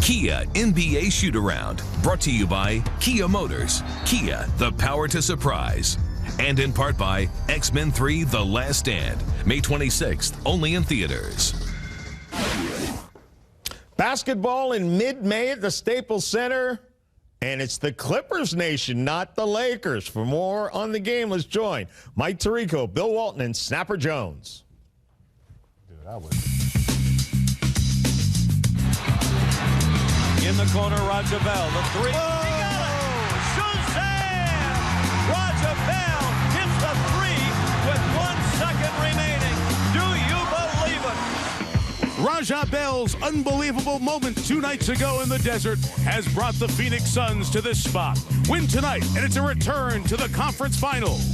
Kia NBA Shoot-Around, brought to you by Kia Motors. Kia, the power to surprise. And in part by X-Men 3: The Last Stand, May 26th, only in theaters. Basketball in mid-May at the Staples Center, and it's the Clippers nation, not the Lakers. For more on the game, let's join Mike Tirico, Bill Walton, and Snapper Jones. Dude, in the corner, Roger Bell, the three. Oh! He got it! Shazam! Roger Bell hits the three with 1 second remaining. Do you believe it? Raja Bell's unbelievable moment 2 nights ago in the desert has brought the Phoenix Suns to this spot. Win tonight, and it's a return to the conference finals.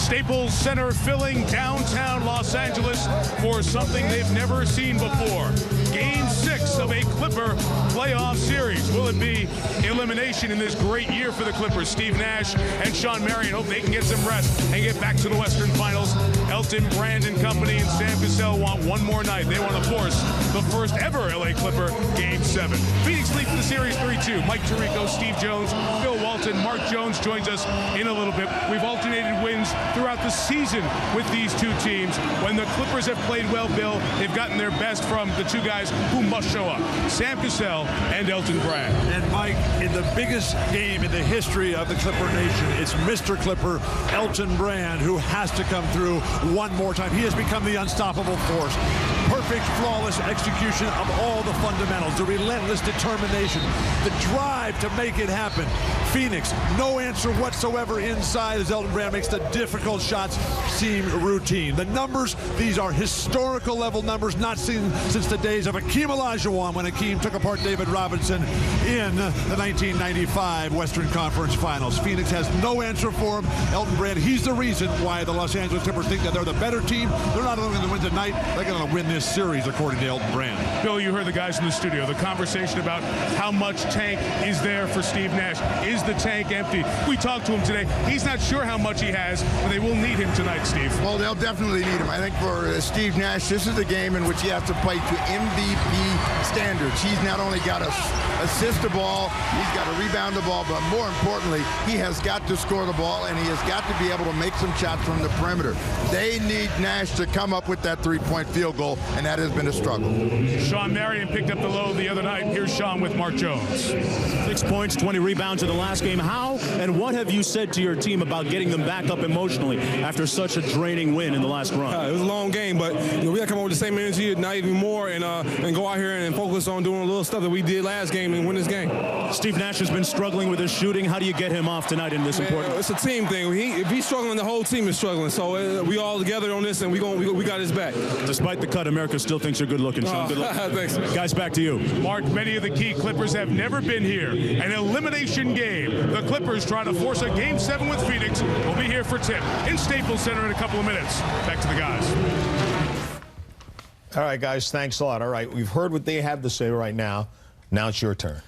Staples Center filling downtown Los Angeles for something they've never seen before. Game 6 of a Clipper playoff series. Will it be elimination in this great year for the Clippers? Steve Nash and Shawn Marion hope they can get some rest and get back to the Western Finals. Elton Brand and company and Sam Cassell want one more night. They want to force the first ever LA Clipper Game 7. Phoenix leads the series 3-2. Mike Tirico, Steve Jones, Bill Walton, Mark Jones joins us in a little bit. We've alternated wins throughout the season with these two teams. When the Clippers have played well, Bill, they've gotten their best from the two guys who must show up, Sam Cassell and Elton Brand. And Mike, in the biggest game in the history of the Clipper Nation, it's Mr. Clipper, Elton Brand, who has to come through one more time. He has become the unstoppable force. Perfect, flawless execution of all the fundamentals, the relentless determination, the drive to make it happen. Phoenix, no answer whatsoever inside as Elton Brand makes the difficult shots seem routine. The numbers, these are historical level numbers not seen since the days of Akeem Olajuwon when Akeem took apart David Robinson in the 1995 Western Conference Finals. Phoenix has no answer for him. Elton Brand, he's the reason why the Los Angeles Clippers think that they're the better team. They're not only going to win tonight, they're going to win this series, according to Elton Brand. Bill, you heard the guys in the studio, the conversation about how much tank is there for Steve Nash. Is the tank empty? We talked to him today. He's not sure how much he has, but they will need him tonight, Steve. Well, they'll definitely need him. I think for Steve Nash, this is a game in which he has to play to MVP standards. He's not only got to assist the ball, he's got to rebound the ball, but more importantly, he has got to score the ball, and he has got to be able to make some shots from the perimeter. They need Nash to come up with that three-point field goal, and that has been a struggle. Shawn Marion picked up the load the other night. Here's Shawn with Mark Jones. 6 points, 20 rebounds in the last game. How and what have you said to your team about getting them back up emotionally after such a draining win in the last run? It was a long game, but we got to come up with the same energy, not even more, and go out here and focus on doing a little stuff that we did last game and win this game. Steve Nash has been struggling with his shooting. How do you get him off tonight in this important? It's a team thing. If he's struggling, the whole team is struggling. So we all together on this, and we got his back. Despite the cut, America still thinks you're good looking, Shawn. Good luck. Thanks. Guys, back to you. Mark, many of the key Clippers have never been here. An elimination game. The Clippers try to force a Game 7 with Phoenix. We'll be here for tip in Staples Center in a couple of minutes. Back to the guys. All right, guys, thanks a lot. All right, we've heard what they have to say right now. Now it's your turn.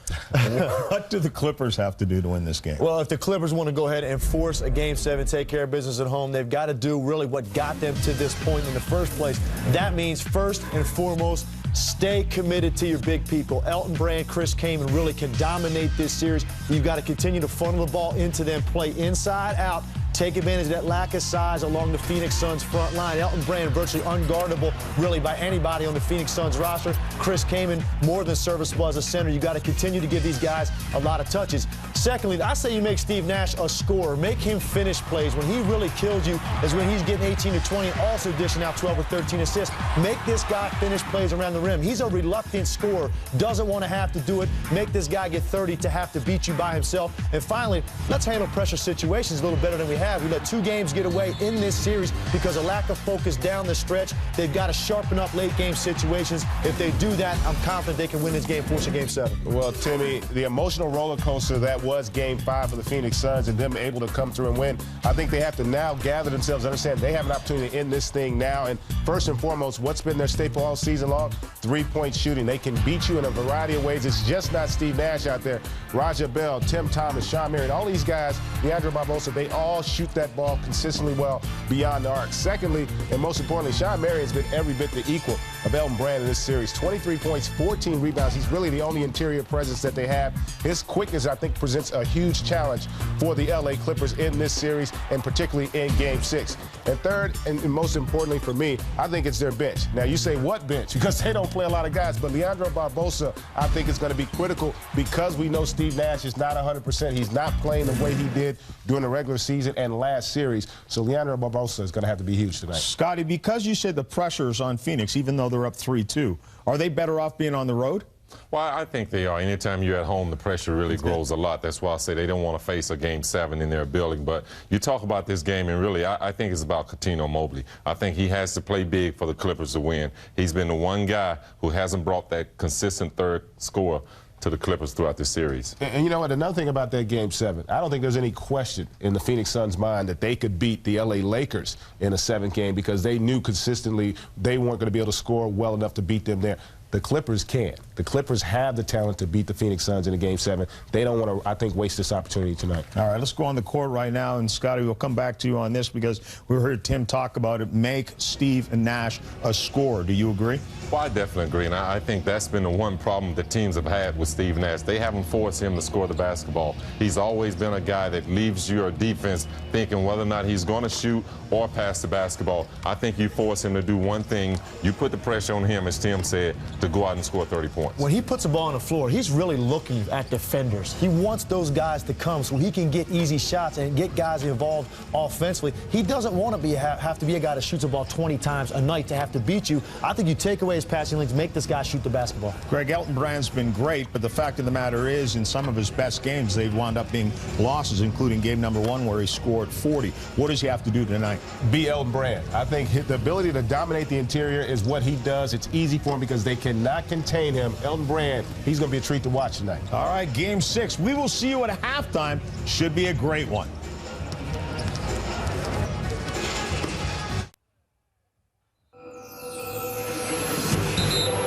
What do the Clippers have to do to win this game? Well, if the Clippers want to go ahead and force a Game 7, take care of business at home, they've got to do really what got them to this point in the first place. That means, first and foremost, stay committed to your big people. Elton Brand, Chris Kaman really can dominate this series. You've got to continue to funnel the ball into them, play inside out, take advantage of that lack of size along the Phoenix Suns front line. Elton Brand virtually unguardable really by anybody on the Phoenix Suns roster. Chris Kaman more than serviceable as a center. You got to continue to give these guys a lot of touches. Secondly, I say you make Steve Nash a scorer. Make him finish plays. When he really kills you is when he's getting 18 to 20, also dishing out 12 or 13 assists. Make this guy finish plays around the rim. He's a reluctant scorer, doesn't want to have to do it. Make this guy get 30 to have to beat you by himself. And finally, let's handle pressure situations a little better than we have. We let 2 games get away in this series because of lack of focus down the stretch. They've got to sharpen up late game situations. If they do that, I'm confident they can win this game, force a Game 7. Well, Timmy, the emotional roller coaster that was Game 5 for the Phoenix Suns and them able to come through and win. I think they have to now gather themselves, understand they have an opportunity to end this thing now. And first and foremost, what's been their staple all season long? Three-point shooting. They can beat you in a variety of ways. It's just not Steve Nash out there. Raja Bell, Tim Thomas, Shawn Marion, all these guys, Leandro Barbosa, they all shoot that ball consistently well beyond the arc. Secondly, and most importantly, Shawn Marion has been every bit the equal of Elton Brand in this series. 23 points, 14 rebounds. He's really the only interior presence that they have. His quickness, I think, presents a huge challenge for the LA Clippers in this series, and particularly in Game 6. And third, and most importantly for me, I think it's their bench. Now, you say, what bench? Because they don't play a lot of guys, but Leandro Barbosa, I think, is going to be critical because we know Steve Nash is not 100%. He's not playing the way he did during the regular season and last series. So Leandro Barbosa is going to have to be huge tonight. Scotty, because you said the pressure is on Phoenix, even though they're up 3-2, are they better off being on the road? Well, I think they are. Anytime you're at home, the pressure really grows a lot. That's why I say they don't want to face a Game 7 in their building. But you talk about this game, and really, I think it's about Cuttino Mobley. I think he has to play big for the Clippers to win. He's been the one guy who hasn't brought that consistent third scorer to the Clippers throughout this series. And you know what, another thing about that Game 7, I don't think there's any question in the Phoenix Suns' mind that they could beat the LA Lakers in a 7th game because they knew consistently they weren't going to be able to score well enough to beat them there. The Clippers can. The Clippers have the talent to beat the Phoenix Suns in a Game 7. They don't want to, I think, waste this opportunity tonight. All right, let's go on the court right now. And, Scotty, we'll come back to you on this because we heard Tim talk about it. Make Steve and Nash a scorer. Do you agree? Well, I definitely agree, and I think that's been the one problem that teams have had with Steve Nash. They haven't forced him to score the basketball. He's always been a guy that leaves your defense thinking whether or not he's going to shoot or pass the basketball. I think you force him to do one thing. You put the pressure on him, as Tim said, to go out and score 30 points. When he puts the ball on the floor, he's really looking at defenders. He wants those guys to come so he can get easy shots and get guys involved offensively. He doesn't want to have to be a guy that shoots the ball 20 times a night to have to beat you. I think you take away his passing lanes, make this guy shoot the basketball. Greg, Elton Brand's been great, but the fact of the matter is, in some of his best games, they've wound up being losses, including game number 1 where he scored 40. What does he have to do tonight? Be Elton Brand. I think the ability to dominate the interior is what he does. It's easy for him because they cannot contain him. Elton Brand, he's going to be a treat to watch tonight. All right, Game 6. We will see you at halftime. Should be a great one.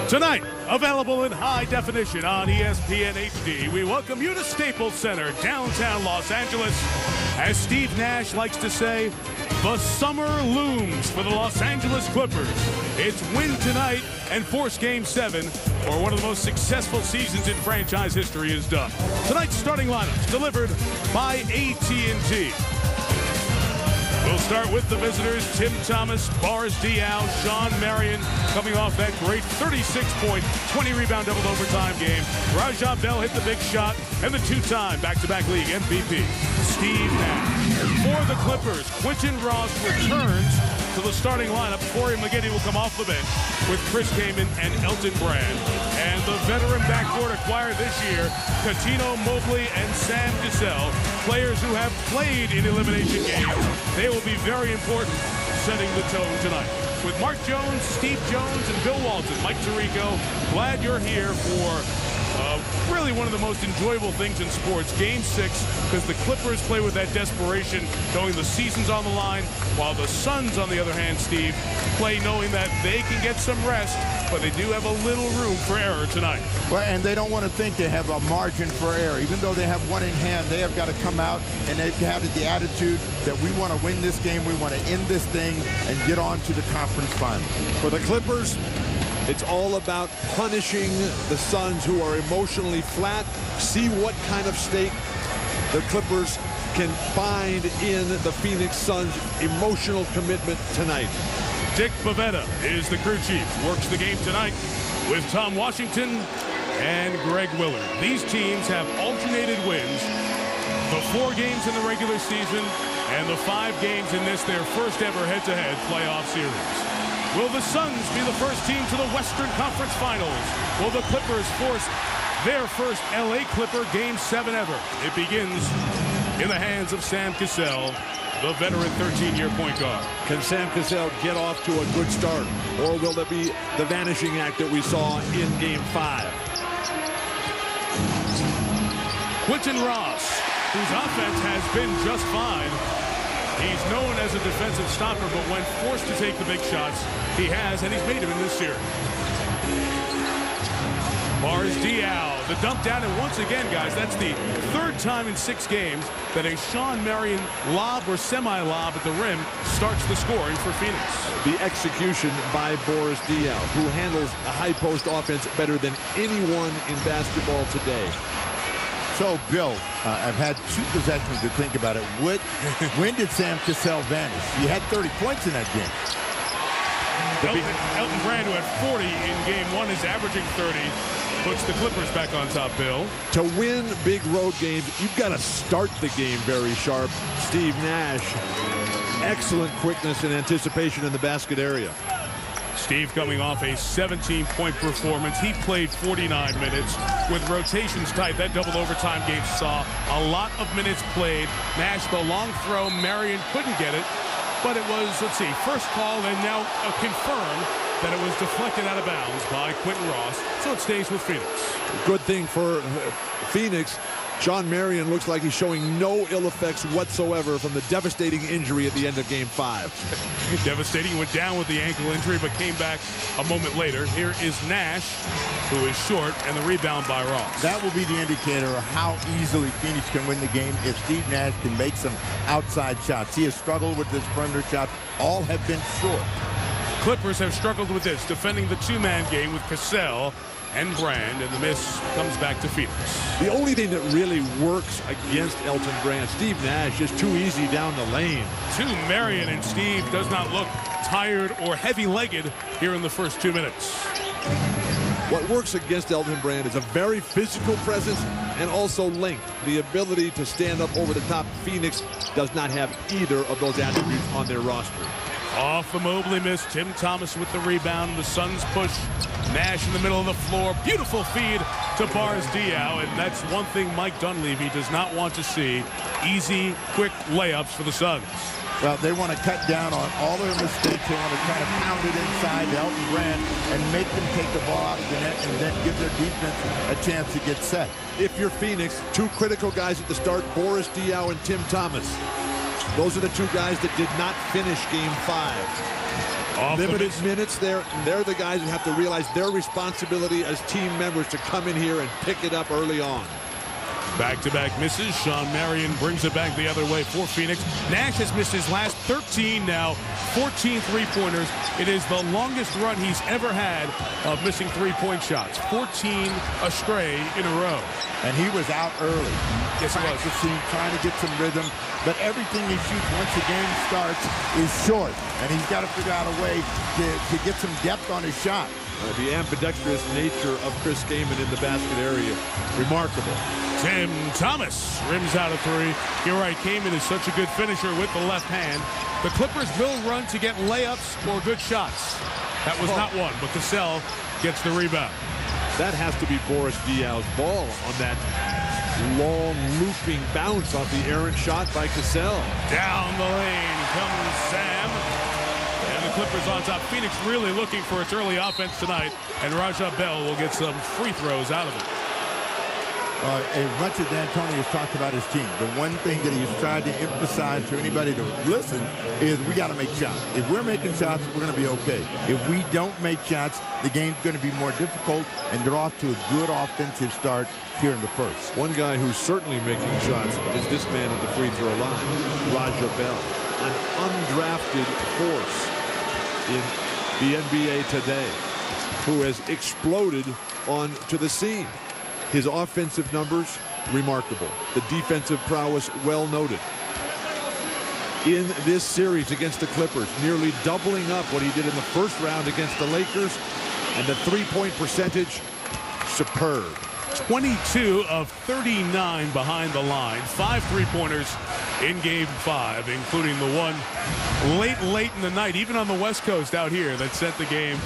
Tonight, available in high definition on ESPN HD, we welcome you to Staples Center, downtown Los Angeles. As Steve Nash likes to say, the summer looms for the Los Angeles Clippers. It's win tonight and force Game 7, or one of the most successful seasons in franchise history is done. Tonight's starting lineups delivered by AT&T. We'll start with the visitors, Tim Thomas, Boris Diaw, Shawn Marion, coming off that great 36-point, 20-rebound double overtime game. Raja Bell hit the big shot, and the two-time back-to-back league MVP, Steve Nash. For the Clippers, Quentin Ross returns to the starting lineup. Corey Maggette will come off the bench with Chris Kaman and Elton Brand. And the veteran backcourt acquired this year, Cuttino Mobley and Sam Cassell, players who have played in elimination games. They will be very important setting the tone tonight. With Mark Jones, Steve Jones, and Bill Walton, Mike Tirico, glad you're here for really one of the most enjoyable things in sports, Game 6, because the Clippers play with that desperation, knowing the season's on the line, while the Suns, on the other hand, Steve, play knowing that they can get some rest, but they do have a little room for error tonight. Well, and they don't want to think they have a margin for error. Even though they have one in hand, they have got to come out and they have the attitude that we want to win this game, we want to end this thing and get on to the conference final. For the Clippers, it's all about punishing the Suns, who are emotionally flat. See what kind of state the Clippers can find in the Phoenix Suns' emotional commitment tonight. Dick Bavetta is the crew chief, works the game tonight with Tom Washington and Greg Willard. These teams have alternated wins, the 4 games in the regular season and the 5 games in this, their first ever head-to-head playoff series. Will the Suns be the first team to the Western Conference Finals? Will the Clippers force their first LA Clipper Game 7 ever? It begins in the hands of Sam Cassell, the veteran 13-year point guard. Can Sam Cassell get off to a good start, or will there be the vanishing act that we saw in Game 5? Quentin Ross whose offense has been just fine. He's known as a defensive stopper, but when forced to take the big shots, he has, and he's made them in this series. Bars Diao, the dump down, and once again, guys, that's the third time in 6 games that a Shawn Marion lob or semi-lob at the rim starts the scoring for Phoenix. The execution by Boris Diaw, who handles a high post offense better than anyone in basketball today. So, Bill, I've had 2 possessions to think about it. When did Sam Cassell vanish? He had 30 points in that game. Elton Brand, who had 40 in game 1, is averaging 30. Puts the Clippers back on top, Bill. To win big road games, you've got to start the game very sharp. Steve Nash, excellent quickness and anticipation in the basket area. Steve coming off a 17-point performance. He played 49 minutes with rotations tight. That double overtime game saw a lot of minutes played. Nash, the long throw, Marion couldn't get it. But it was, let's see, first call and now confirmed that it was deflected out of bounds by Quentin Ross. So it stays with Phoenix. Good thing for Phoenix. Shawn Marion looks like he's showing no ill effects whatsoever from the devastating injury at the end of Game 5. Devastating, went down with the ankle injury, but came back a moment later. Here is Nash, who is short, and the rebound by Ross. That will be the indicator of how easily Phoenix can win the game if Steve Nash can make some outside shots. He has struggled with his perimeter shots. All have been short. Clippers have struggled with this, defending the 2-man game with Cassell and Brand, and the miss comes back to Phoenix. The only thing that really works against Elton Brand, Steve Nash, is too easy down the lane. To Marion, and Steve does not look tired or heavy-legged here in the first 2 minutes. What works against Elton Brand is a very physical presence and also length. The ability to stand up over the top. Phoenix does not have either of those attributes on their roster. Off the Mobley miss, Tim Thomas with the rebound. The Suns push Nash in the middle of the floor. Beautiful feed to Bars Diaw, and that's one thing Mike Dunleavy does not want to see. Easy, quick layups for the Suns. Well, they want to cut down on all their mistakes. They want to try to pound it inside to Elton Brand and make them take the ball out of the net and then give their defense a chance to get set. If you're Phoenix, 2 critical guys at the start, Boris Diaw and Tim Thomas. Those are the 2 guys that did not finish Game 5. Limited minutes there. They're the guys that have to realize their responsibility as team members to come in here and pick it up early on. Back-to-back misses. Shawn Marion brings it back the other way for Phoenix. Nash has missed his last 13 now, 14 3-pointers. It is the longest run he's ever had of missing 3-point shots. 14 astray in a row. And he was out early. Yes, he was. Practicing, trying to get some rhythm. But everything he shoots once the game starts is short. And he's got to figure out a way to get some depth on his shot. The ambidextrous nature of Chris Kaman in the basket area, remarkable. Tim Thomas rims out a 3. You're right, Kaman is such a good finisher with the left hand. The Clippers will run to get layups or good shots. That was not one, but Cassell gets the rebound. That has to be Boris Diaw's ball on that long looping bounce off the errant shot by Cassell. Down the lane comes Sam. And the Clippers on top. Phoenix really looking for its early offense tonight. And Raja Bell will get some free throws out of it. As much as D'Antoni has talked about his team, the one thing that he's tried to emphasize to anybody to listen is we got to make shots. If we're making shots, we're going to be okay. If we don't make shots, the game's going to be more difficult, and they're off to a good offensive start here in the first. One guy who's certainly making shots is this man at the free throw line, Raja Bell, an undrafted force in the NBA today, who has exploded onto the scene. His offensive numbers, remarkable. The defensive prowess, well noted. In this series against the Clippers, nearly doubling up what he did in the first round against the Lakers, and the 3-point percentage, superb. 22 of 39 behind the line. 5 3-pointers in Game 5, including the one late in the night, even on the West Coast out here, that sent the game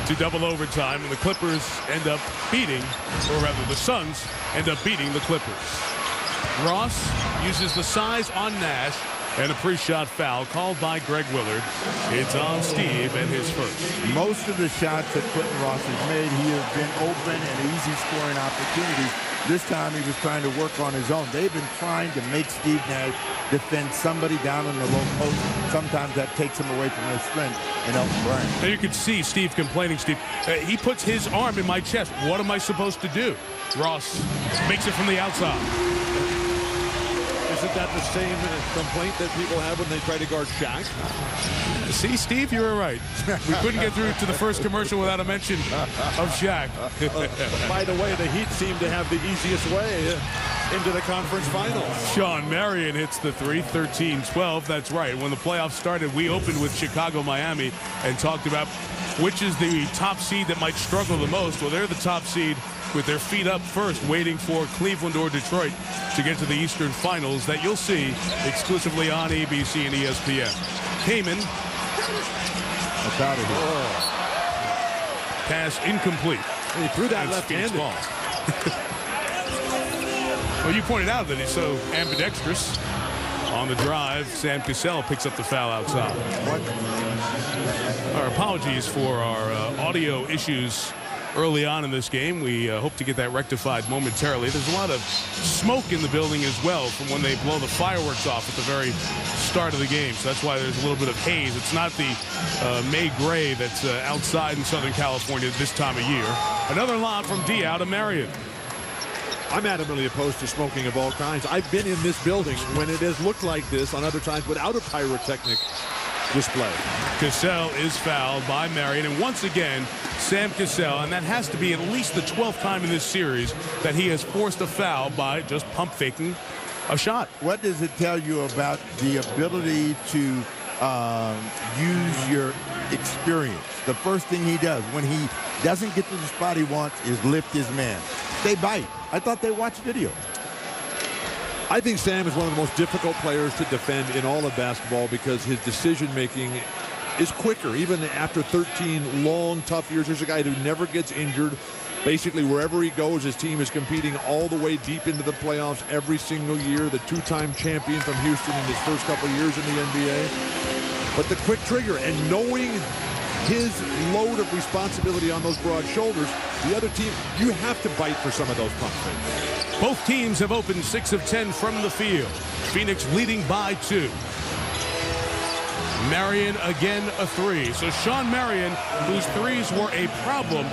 to double overtime, and the Clippers end up beating, or rather the Suns end up beating the Clippers. Ross uses the size on Nash, and a pre-shot foul called by Greg Willard. It's on Steve and his first. Most of the shots that Quentin Ross has made, he has been open and easy scoring opportunities. This time he was trying to work on his own. They've been trying to make Steve Nash defend somebody down in the low post. Sometimes that takes him away from their strength in Elton Brand. And you can see Steve complaining. Steve, he puts his arm in my chest. What am I supposed to do? Ross makes it from the outside. Isn't that the same complaint that people have when they try to guard Shaq? See, Steve, you were right. We couldn't get through to the first commercial without a mention of Shaq. By the way, the Heat seem to have the easiest way into the conference finals. Shawn Marion hits the three, 13-12. That's right. When the playoffs started, we opened with Chicago, Miami, and talked about which is the top seed that might struggle the most. Well, they're the top seed with their feet up first, waiting for Cleveland or Detroit to get to the Eastern Finals that you'll see exclusively on ABC and ESPN. Kamen. That's out of here. Pass incomplete. He threw that left-handed. Well, you pointed out that he's so ambidextrous. On the drive, Sam Cassell picks up the foul outside. Our apologies for our audio issues early on in this game. We hope to get that rectified momentarily. There's a lot of smoke in the building as well from when they blow the fireworks off at the very start of the game. So that's why there's a little bit of haze. It's not the May gray that's outside in Southern California this time of year. Another lob from Diao to Marion. I'm adamantly opposed to smoking of all kinds. I've been in this building when it has looked like this on other times without a pyrotechnic display. Cassell is fouled by Marion, and once again, Sam Cassell, and that has to be at least the 12th time in this series that he has forced a foul by just pump faking a shot. What does it tell you about the ability to use your experience? The first thing he does when he doesn't get to the spot he wants is lift his man. They bite. I thought they watched video. I think Sam is one of the most difficult players to defend in all of basketball because his decision-making is quicker. Even after 13 long, tough years, there's a guy who never gets injured. Basically, wherever he goes, his team is competing all the way deep into the playoffs every single year. The two-time champion from Houston in his first couple of years in the NBA. But the quick trigger and knowing his load of responsibility on those broad shoulders, the other team, you have to bite for some of those pump fakes. Both teams have opened 6 of 10 from the field. Phoenix leading by 2. Marion again a 3. So Shawn Marion, whose threes were a problem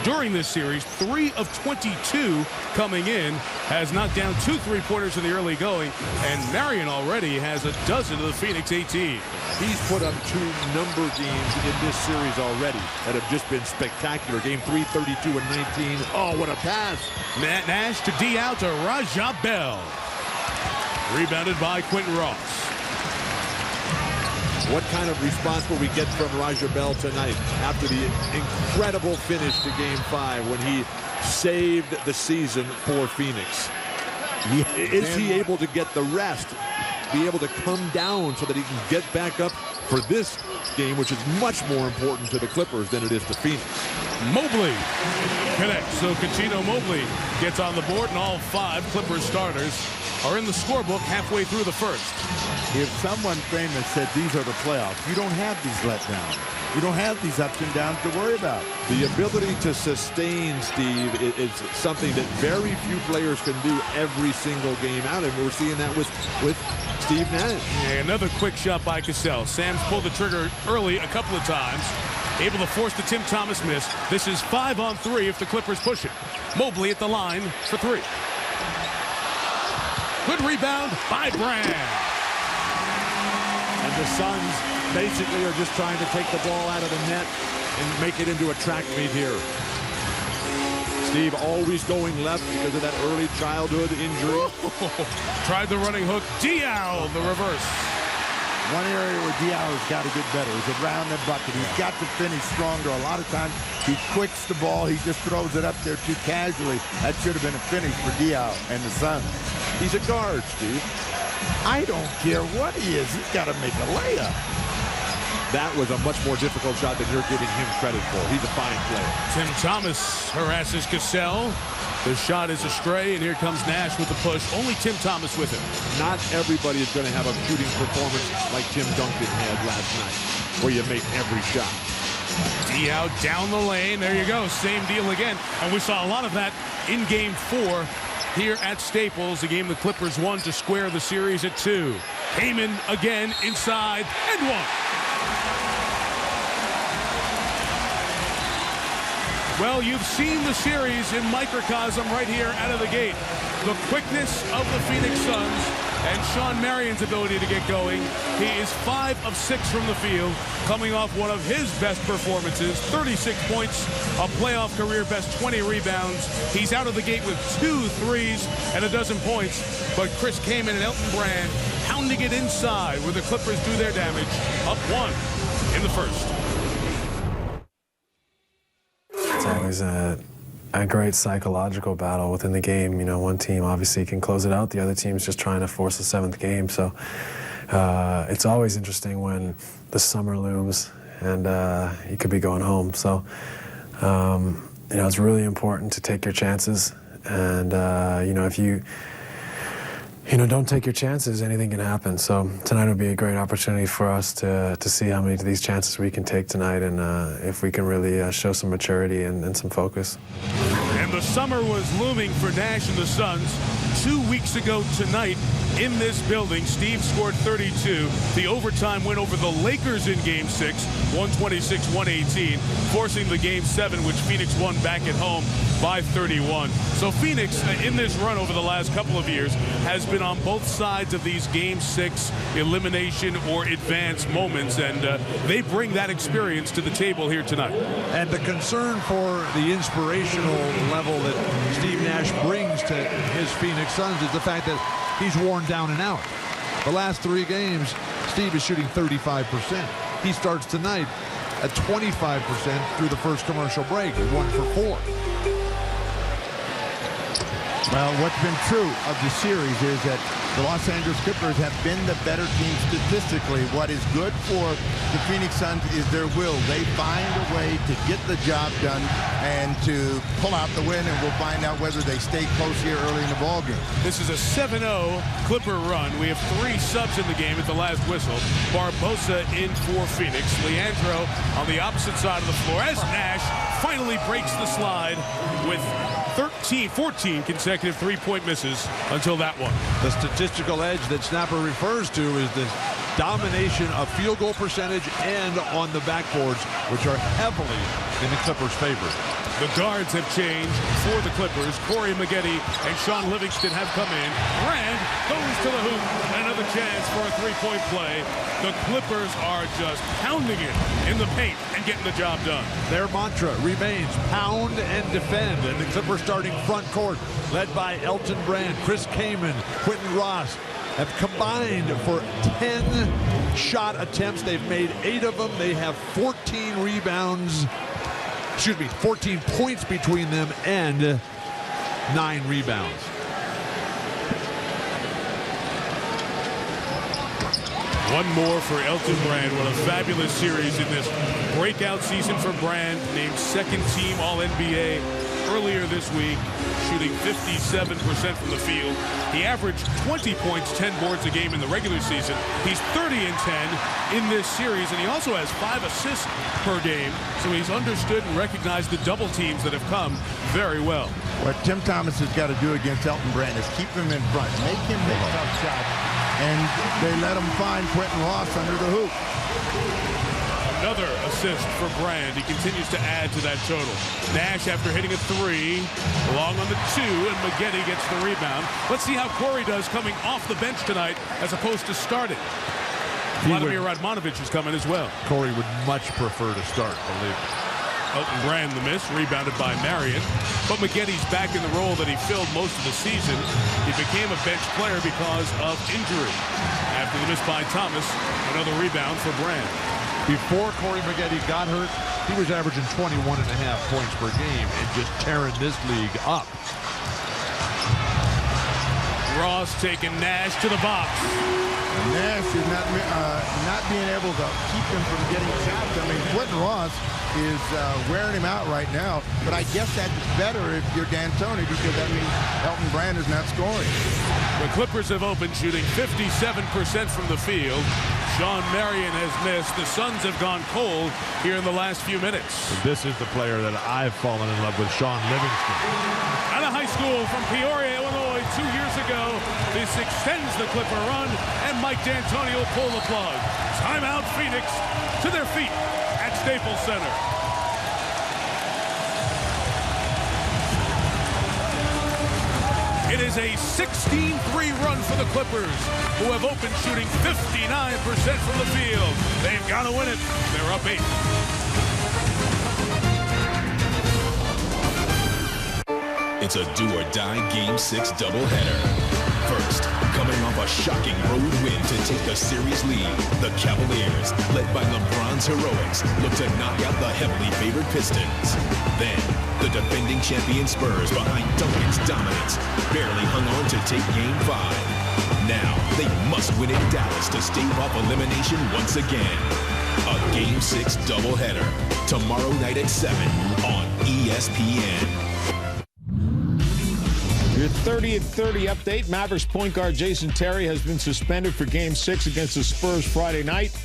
during this series, 3 of 22 coming in, has knocked down 2 3-pointers in the early going, and Marion already has a dozen of the Phoenix 18. He's put up 2 number games in this series already that have just been spectacular. Game 3, 32 and 19. Oh, what a pass. Nash to Diao to Raja Bell. Rebounded by Quentin Ross. What kind of response will we get from Raja Bell tonight after the incredible finish to Game 5 when he saved the season for Phoenix? Is he able to get the rest, be able to come down so that he can get back up for this game, which is much more important to the Clippers than it is to Phoenix? Mobley connects. So Cuttino Mobley gets on the board, and all 5 Clippers starters are in the scorebook halfway through the first. If someone famous said these are the playoffs, you don't have these letdowns. You don't have these ups and downs to worry about. The ability to sustain, Steve, is something that very few players can do every single game out, and we're seeing that with Steve Nash. Yeah, another quick shot by Cassell. Sam's pulled the trigger early a couple of times, able to force the Tim Thomas miss. This is 5 on 3 if the Clippers push it. Mobley at the line for 3. Good rebound by Brand. And the Suns basically are just trying to take the ball out of the net and make it into a track meet here. Steve always going left because of that early childhood injury. Tried the running hook. Diao, the reverse. One area where Diao's got to get better is around the bucket. He's got to finish stronger. A lot of times he quicks the ball. He just throws it up there too casually. That should have been a finish for Diao and the Suns. He's a guard, Steve. I don't care what he is. He's got to make a layup. That was a much more difficult shot than you're giving him credit for. He's a fine player. Tim Thomas harasses Cassell. The shot is astray, and here comes Nash with the push. Only Tim Thomas with him. Not everybody is going to have a shooting performance like Tim Duncan had last night, where you make every shot. Diao down the lane. There you go. Same deal again. And we saw a lot of that in Game 4 here at Staples, the game the Clippers won to square the series at 2. Heyman again inside and one. Well, you've seen the series in microcosm right here out of the gate. The quickness of the Phoenix Suns and Shawn Marion's ability to get going. He is 5 of 6 from the field, coming off one of his best performances, 36 points, a playoff career best 20 rebounds. He's out of the gate with 2 threes and a dozen points, but Chris Kaman and Elton Brand pounding it inside where the Clippers do their damage, up 1 in the first. It's always a great psychological battle within the game. You know, one team obviously can close it out. The other team's just trying to force the 7th game. So it's always interesting when the summer looms and you could be going home. So, you know, it's really important to take your chances. And, you know, if you don't take your chances, anything can happen. So tonight will be a great opportunity for us to see how many of these chances we can take tonight and if we can really show some maturity and some focus. And the summer was looming for Nash and the Suns. 2 weeks ago tonight in this building, Steve scored 32. The overtime win over the Lakers in Game 6, 126-118, forcing the Game 7, which Phoenix won back at home by 31. So Phoenix, in this run over the last couple of years, has been on both sides of these Game 6 elimination or advance moments, and they bring that experience to the table here tonight. And the concern for the inspirational level that Steve Nash brings to his Phoenix Suns is the fact that he's worn down and out. The last 3 games, Steve is shooting 35%. He starts tonight at 25% through the first commercial break, 1 for 4. Well, what's been true of the series is that the Los Angeles Clippers have been the better team statistically. What is good for the Phoenix Suns is their will. They find a way to get the job done and to pull out the win, and we'll find out whether they stay close here early in the ballgame. This is a 7-0 Clipper run. We have 3 subs in the game at the last whistle. Barbosa in for Phoenix. Leandro on the opposite side of the floor as Nash finally breaks the slide with 14 consecutive 3-point misses until that one. The statistical edge that Snapper refers to is the domination of field goal percentage and on the backboards, which are heavily in the Clippers' favor. The guards have changed for the Clippers. Corey Maggette and Sean Livingston have come in. Brand goes to the hoop. Another chance for a 3-point play. The Clippers are just pounding it in the paint and getting the job done. Their mantra remains pound and defend. And the Clippers starting front court, led by Elton Brand, Chris Kaman, Quentin Ross, have combined for 10 shot attempts. They've made 8 of them. They have 14 rebounds. 14 points between them and 9 rebounds. One more for Elton Brand. What a fabulous series in this breakout season for Brand, named 2nd team All-NBA earlier this week, shooting 57% from the field. He averaged 20 points, 10 boards a game in the regular season. He's 30 and 10 in this series, and he also has 5 assists per game, so he's understood and recognized the double teams that have come very well. What Tim Thomas has got to do against Elton Brand is keep him in front, make him make tough shots, and they let him find Quentin Ross under the hoop. Another assist for Brand. He continues to add to that total. Nash, after hitting a 3, long on the 2, and Maggette gets the rebound. Let's see how Corey does coming off the bench tonight as opposed to starting. Vladimir Radmanovic is coming as well. Corey would much prefer to start, believe me. Elton Brand the miss, rebounded by Marion. But Maggette's back in the role that he filled most of the season. He became a bench player because of injury. After the miss by Thomas, another rebound for Brand. Before Corey Maggette got hurt, he was averaging 21.5 points per game and just tearing this league up. Ross taking Nash to the box. And Nash is not being able to keep him from getting shots. I mean, Quentin Ross is wearing him out right now, but I guess that's better if you're D'Antoni, because that means Elton Brand is not scoring. The Clippers have opened shooting 57% from the field. Shawn Marion has missed. The Suns have gone cold here in the last few minutes. This is the player that I've fallen in love with, Shawn Livingston. Out of high school from Peoria, Illinois, 2 years ago. This extends the Clipper run, and Mike D'Antoni will pull the plug. Timeout Phoenix to their feet at Staples Center. It is a 16-3 run for the Clippers, who have opened shooting 59% from the field. They've got to win it. They're up 8. It's a do-or-die Game 6 doubleheader. First, coming off a shocking road win to take the series lead, the Cavaliers, led by LeBron's heroics, look to knock out the heavily favored Pistons. Then, the defending champion Spurs, behind Duncan's dominance, barely hung on to take Game 5. Now, they must win in Dallas to stave off elimination once again. A Game 6 doubleheader, tomorrow night at 7 on ESPN. Your 30-30 update. Mavericks point guard Jason Terry has been suspended for Game 6 against the Spurs Friday night.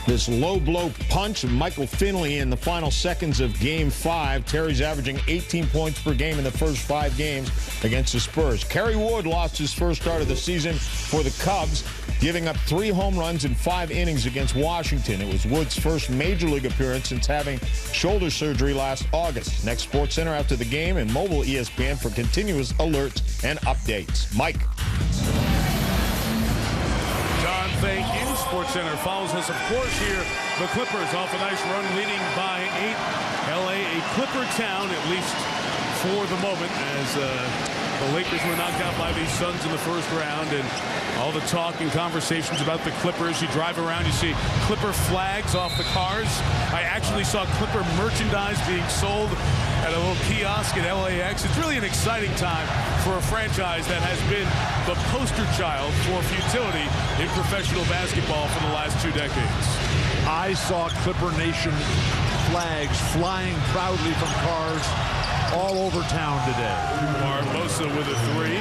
This low blow punch of Michael Finley in the final seconds of Game 5. Terry's averaging 18 points per game in the first 5 games against the Spurs. Kerry Wood lost his first start of the season for the Cubs, giving up 3 home runs in 5 innings against Washington. It was Wood's first Major League appearance since having shoulder surgery last August. Next Sports Center after the game and mobile ESPN for continuous alerts and updates. Mike. John, thank you. SportsCenter follows us, of course, here. The Clippers off a nice run, leading by 8. L.A. a Clipper town, at least for the moment, as the Lakers were knocked out by the Suns in the first round, and all the talk and conversations about the Clippers. You drive around, you see Clipper flags off the cars. I actually saw Clipper merchandise being sold at a little kiosk at LAX. It's really an exciting time for a franchise that has been the poster child for futility in professional basketball for the last 2 decades. I saw Clipper Nation flags flying proudly from cars all over town today. Barbosa with a 3.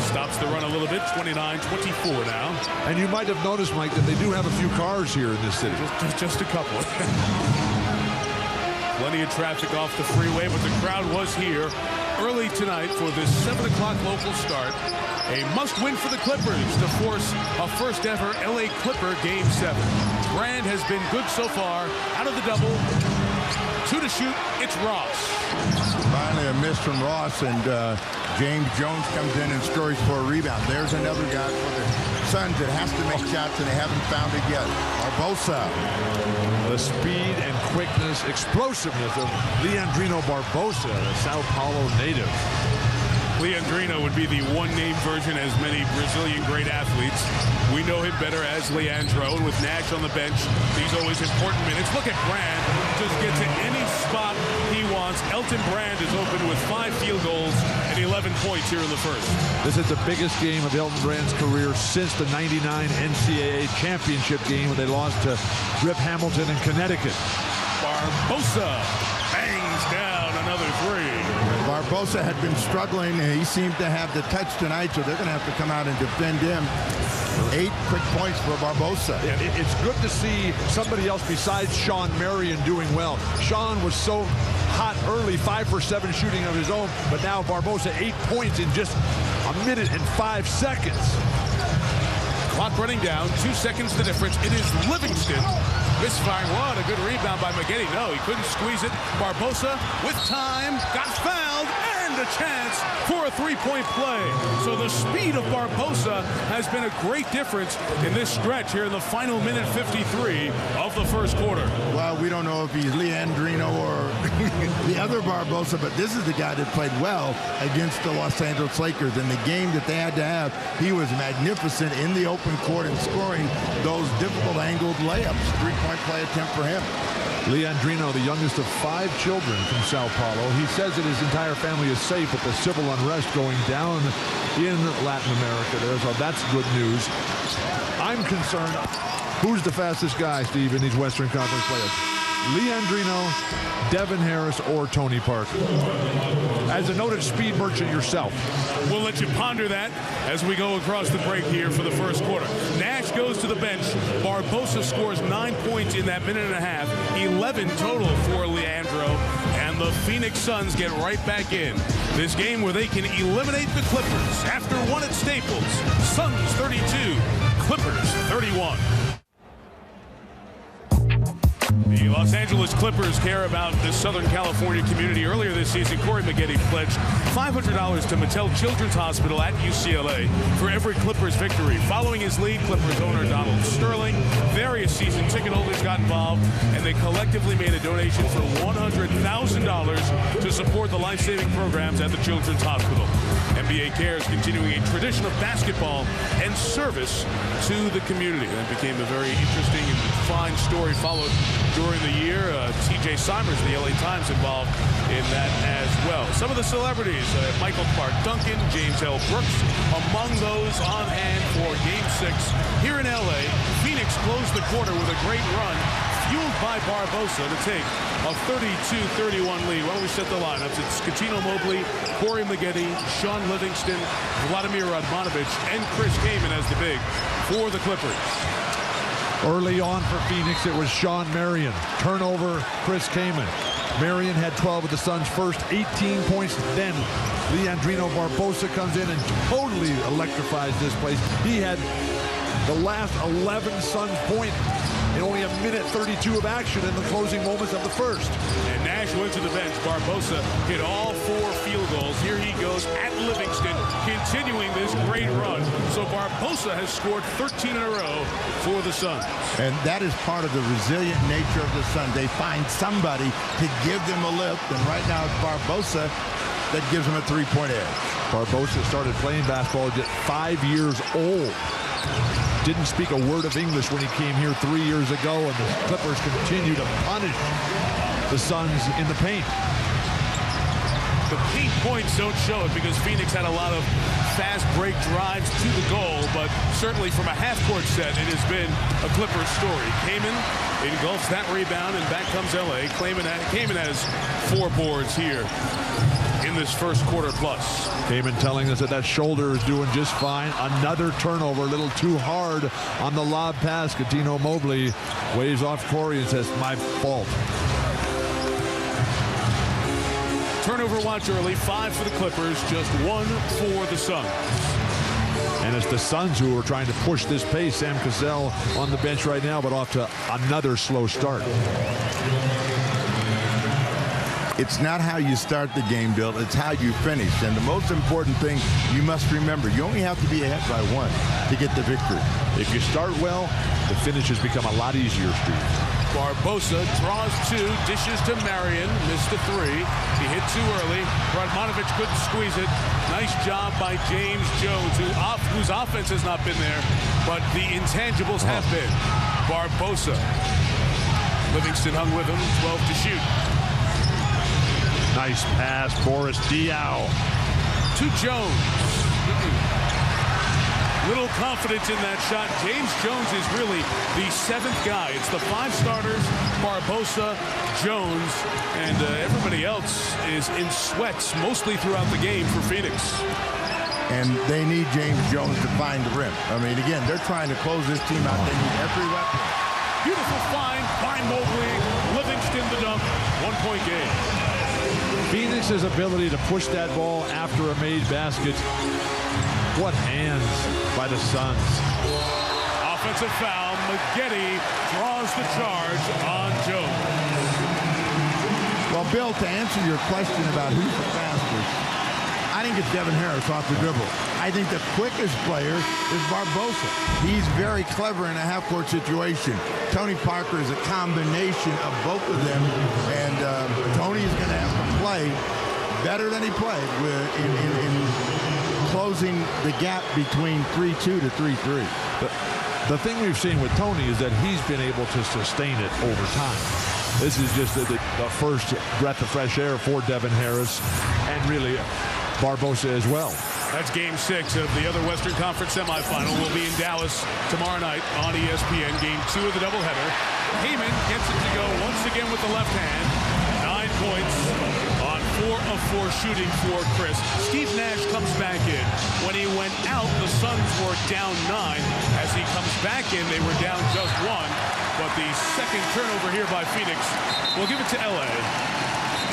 Stops the run a little bit, 29-24 now. And you might have noticed, Mike, that they do have a few cars here in this city. Just a couple. Plenty of traffic off the freeway, but the crowd was here early tonight for this 7 o'clock local start. A must-win for the Clippers to force a first-ever L.A. Clipper Game 7. Brand has been good so far. Out of the double, 2 to shoot, it's Ross. Finally a miss from Ross, and James Jones comes in and scores for a rebound. There's another guy for the Suns that has to make shots, and they haven't found it yet. Barbosa. The speed and quickness, explosiveness of Leandrino Barbosa, the Sao Paulo native. Leandrino would be the one-name version, as many Brazilian great athletes. We know him better as Leandro, and with Nash on the bench, these always important minutes. Look at Brand, just get to any spot he wants. Elton Brand is open with 5 field goals and 11 points here in the first. This is the biggest game of Elton Brand's career since the '99 NCAA championship game when they lost to Rip Hamilton in Connecticut. Barbosa bangs down another 3. Barbosa had been struggling, and he seemed to have the touch tonight, so they're going to have to come out and defend him. 8 quick points for Barbosa. It's good to see somebody else besides Shawn Marion doing well. Shawn was so hot early, 5 for 7 shooting of his own, but now Barbosa 8 points in just a minute and 5 seconds. Clock running down, 2 seconds the difference. It is Livingston misfiring. What a good rebound by Maggette. No, he couldn't squeeze it. Barbosa with time, got fouled, and a chance for a 3-point play. So the speed of Barbosa has been a great difference in this stretch here in the final minute 53 of the first quarter. Well, we don't know if he's Leandrino or the other Barbosa, but this is the guy that played well against the Los Angeles Lakers. In the game that they had to have, he was magnificent in the open court and scoring those difficult angled layups. 3-point play attempt for him. Leandrino, the youngest of 5 children from Sao Paulo. He says that his entire family is safe with the civil unrest going down in Latin America there, so that's good news. I'm concerned, who's the fastest guy, Steve, in these Western Conference playoffs? Leandrino, Devin Harris, or Tony Parker? As a noted speed merchant yourself. We'll let you ponder that as we go across the break here for the first quarter. Nash goes to the bench. Barbosa scores 9 points in that minute and a half. 11 total for Leandro. And the Phoenix Suns get right back in. This game where they can eliminate the Clippers after one at Staples. Suns 32, Clippers 31. The Los Angeles Clippers care about the Southern California community. Earlier this season, Corey Maggette pledged $500 to Mattel Children's Hospital at UCLA for every Clippers victory. Following his lead, Clippers owner Donald Sterling, various season ticket holders got involved, and they collectively made a donation for $100,000 to support the life-saving programs at the Children's Hospital. NBA Cares continuing a tradition of basketball and service to the community. That became a very interesting and fine story followed during the year. T.J. Simers, the LA Times, involved in that as well. Some of the celebrities, Michael Clark Duncan, James L. Brooks, among those on hand for Game 6 here in LA. Phoenix closed the quarter with a great run, fueled by Barbosa to take a 32-31 lead. Why don't we set the lineups? It's Cuttino Mobley, Corey Maggette, Shaun Livingston, Vladimir Radmanovich, and Chris Kaman as the big for the Clippers. Early on for Phoenix, it was Shawn Marion. Turnover, Chris Kaman. Marion had 12 of the Suns' first 18 points. Then Leandrino Barbosa comes in and totally electrifies this place. He had the last 11 Suns points in only a minute 32 of action in the closing moments of the first. And Nash went to the bench. Barbosa hit all 4 field goals. Here he goes at Livingston, continuing this great run. So Barbosa has scored 13 in a row for the Suns. And that is part of the resilient nature of the Suns. They find somebody to give them a lift, and right now it's Barbosa that gives them a three-point edge. Barbosa started playing basketball at 5 years old. Didn't speak a word of English when he came here 3 years ago, and the Clippers continue to punish the Suns in the paint. The paint points don't show it because Phoenix had a lot of fast break drives to the goal, but certainly from a half-court set, it has been a Clippers story. Kaman engulfs that rebound, and back comes L.A. Kaman has 4 boards here in this first quarter plus. Kaman telling us that that shoulder is doing just fine. Another turnover, a little too hard on the lob pass. Cuttino Mobley waves off Corey and says, my fault. Turnover watch early, 5 for the Clippers, just 1 for the Suns. And it's the Suns who are trying to push this pace. Sam Cassell on the bench right now, but off to another slow start. It's not how you start the game, Bill. It's how you finish. And the most important thing you must remember, you only have to be ahead by 1 to get the victory. If you start well, the finish has become a lot easier, Steve. Barbosa draws 2, dishes to Marion, missed the 3. He hit too early. Radmanovich couldn't squeeze it. Nice job by James Jones, whose offense has not been there, but the intangibles have been. Barbosa. Livingston hung with him, 12 to shoot. Nice pass, Boris Diaw. To Jones. Little confidence in that shot. James Jones is really the 7th guy. It's the 5 starters, Barbosa, Jones, and everybody else is in sweats mostly throughout the game for Phoenix. And they need James Jones to find the rim. I mean, again, they're trying to close this team out. They need every weapon. Beautiful find by Mobley. Livingston the dunk. 1-point game. Phoenix's ability to push that ball after a made basket. What hands by the Suns. Offensive foul. Maggette draws the charge on Jones. Well, Bill, to answer your question about who's the fastest, I think it's Devin Harris off the dribble. I think the quickest player is Barbosa. He's very clever in a half-court situation. Tony Parker is a combination of both of them, and Tony is going to have to play better than he played in closing the gap between 3-2 to 3-3. The thing we've seen with Tony is that he's been able to sustain it over time. This is just the first breath of fresh air for Devin Harris and really Barbosa as well. That's Game 6 of the other Western Conference Semifinal. Will be in Dallas tomorrow night on ESPN. Game 2 of the doubleheader. Kaman gets it to go once again with the left hand. 9 points on 4 of 4 shooting for Chris. Steve Nash comes back in. When he went out, the Suns were down 9. As he comes back in, they were down just 1. But the second turnover here by Phoenix will give it to LA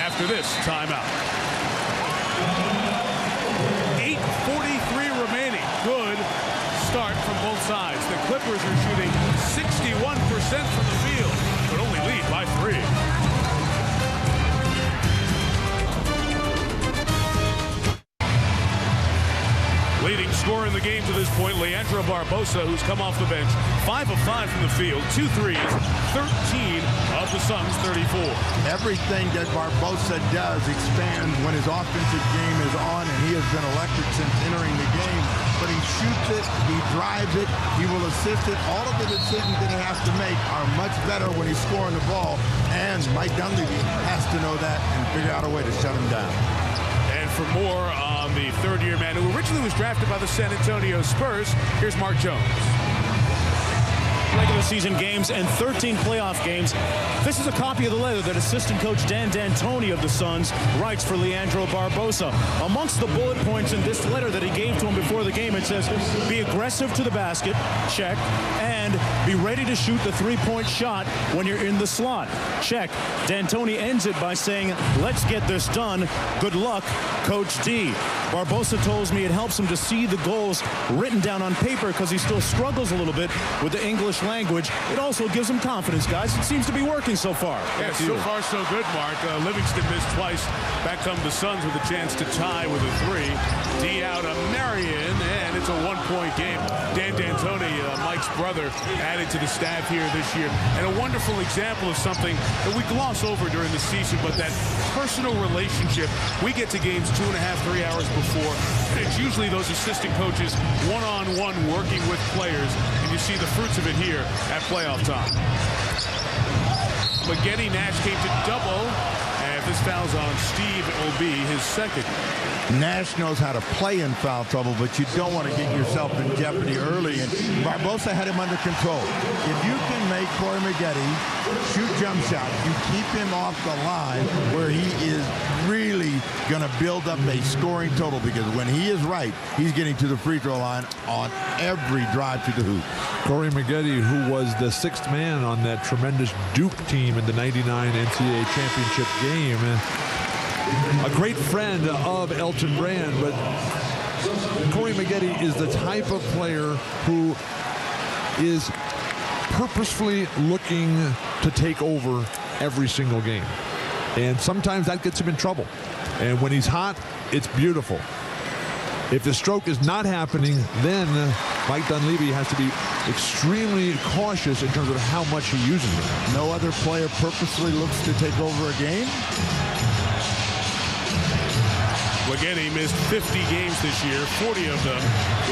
after this timeout. from the field, but only lead by 3. Leading scorer in the game to this point, Leandro Barbosa, who's come off the bench. 5 of 5 from the field, 2 threes, 13 of the Suns' 34. Everything that Barbosa does expands when his offensive game is on, and he has been electric since entering the game. But he shoots it, he drives it, he will assist it. All of the decisions that he has to make are much better when he's scoring the ball, and Mike Dunleavy has to know that and figure out a way to shut him down. And for more on the third-year man who originally was drafted by the San Antonio Spurs, here's Mark Jones. Regular season games and 13 playoff games. This is a copy of the letter that assistant coach Dan D'Antoni of the Suns writes for Leandro Barbosa. Amongst the bullet points in this letter that he gave to him before the game, it says, be aggressive to the basket, check, and be ready to shoot the three-point shot when you're in the slot, check. D'Antoni ends it by saying, let's get this done. Good luck, Coach D. Barbosa tells me it helps him to see the goals written down on paper because he still struggles a little bit with the English language. It also gives him confidence, guys. It seems to be working so far. Yeah, so far so good, Mark. Livingston missed twice. Back come the Suns with a chance to tie with a 3. D out of Marion, and it's a one-point game. Dan D'Antoni, Mike's brother, added to the staff here this year. And a wonderful example of something that we gloss over during the season, but that personal relationship. We get to games 2.5, 3 hours before, and it's usually those assistant coaches one-on-one working with players, and you see the fruits of it here at playoff time. Maggette, Nash came to double, and if this foul's on Steve, it will be his second. Nash knows how to play in foul trouble, but you don't want to get yourself in jeopardy early, and Barbosa had him under control. If you can make Corey Maggette shoot jump shots, you keep him off the line where he is really going to build up a scoring total, because when he is right, he's getting to the free throw line on every drive to the hoop. Corey Maggette, who was the 6th man on that tremendous Duke team in the '99 NCAA championship game. A great friend of Elton Brand, but Corey Maggette is the type of player who is purposefully looking to take over every single game. And sometimes that gets him in trouble. And when he's hot, it's beautiful. If the stroke is not happening, then Mike Dunleavy has to be extremely cautious in terms of how much he uses it. No other player purposely looks to take over a game. Maggette missed 50 games this year, 40 of them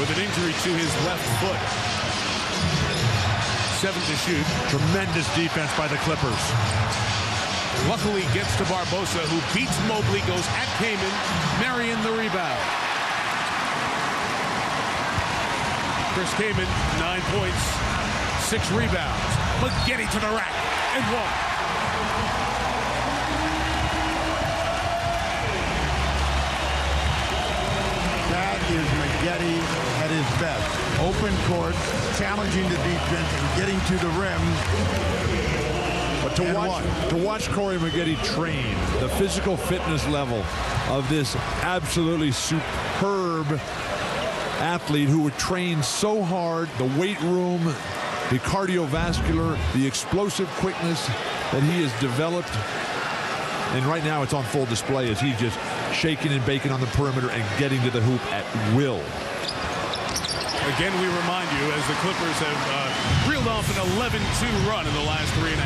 with an injury to his left foot. 7 to shoot. Tremendous defense by the Clippers. Luckily gets to Barbosa, who beats Mobley, goes at Kaman. Marion the rebound. Chris Kaman, 9 points, 6 rebounds. Maggette to the rack and 1. Is Maggette at his best. Open court, challenging the defense and getting to the rim. But to watch Corey Maggette train, the physical fitness level of this absolutely superb athlete who would train so hard, the weight room, the cardiovascular, the explosive quickness that he has developed. And right now it's on full display as he's just shaking and baking on the perimeter and getting to the hoop at will. Again, we remind you, as the Clippers have reeled off an 11-2 run in the last 3.5.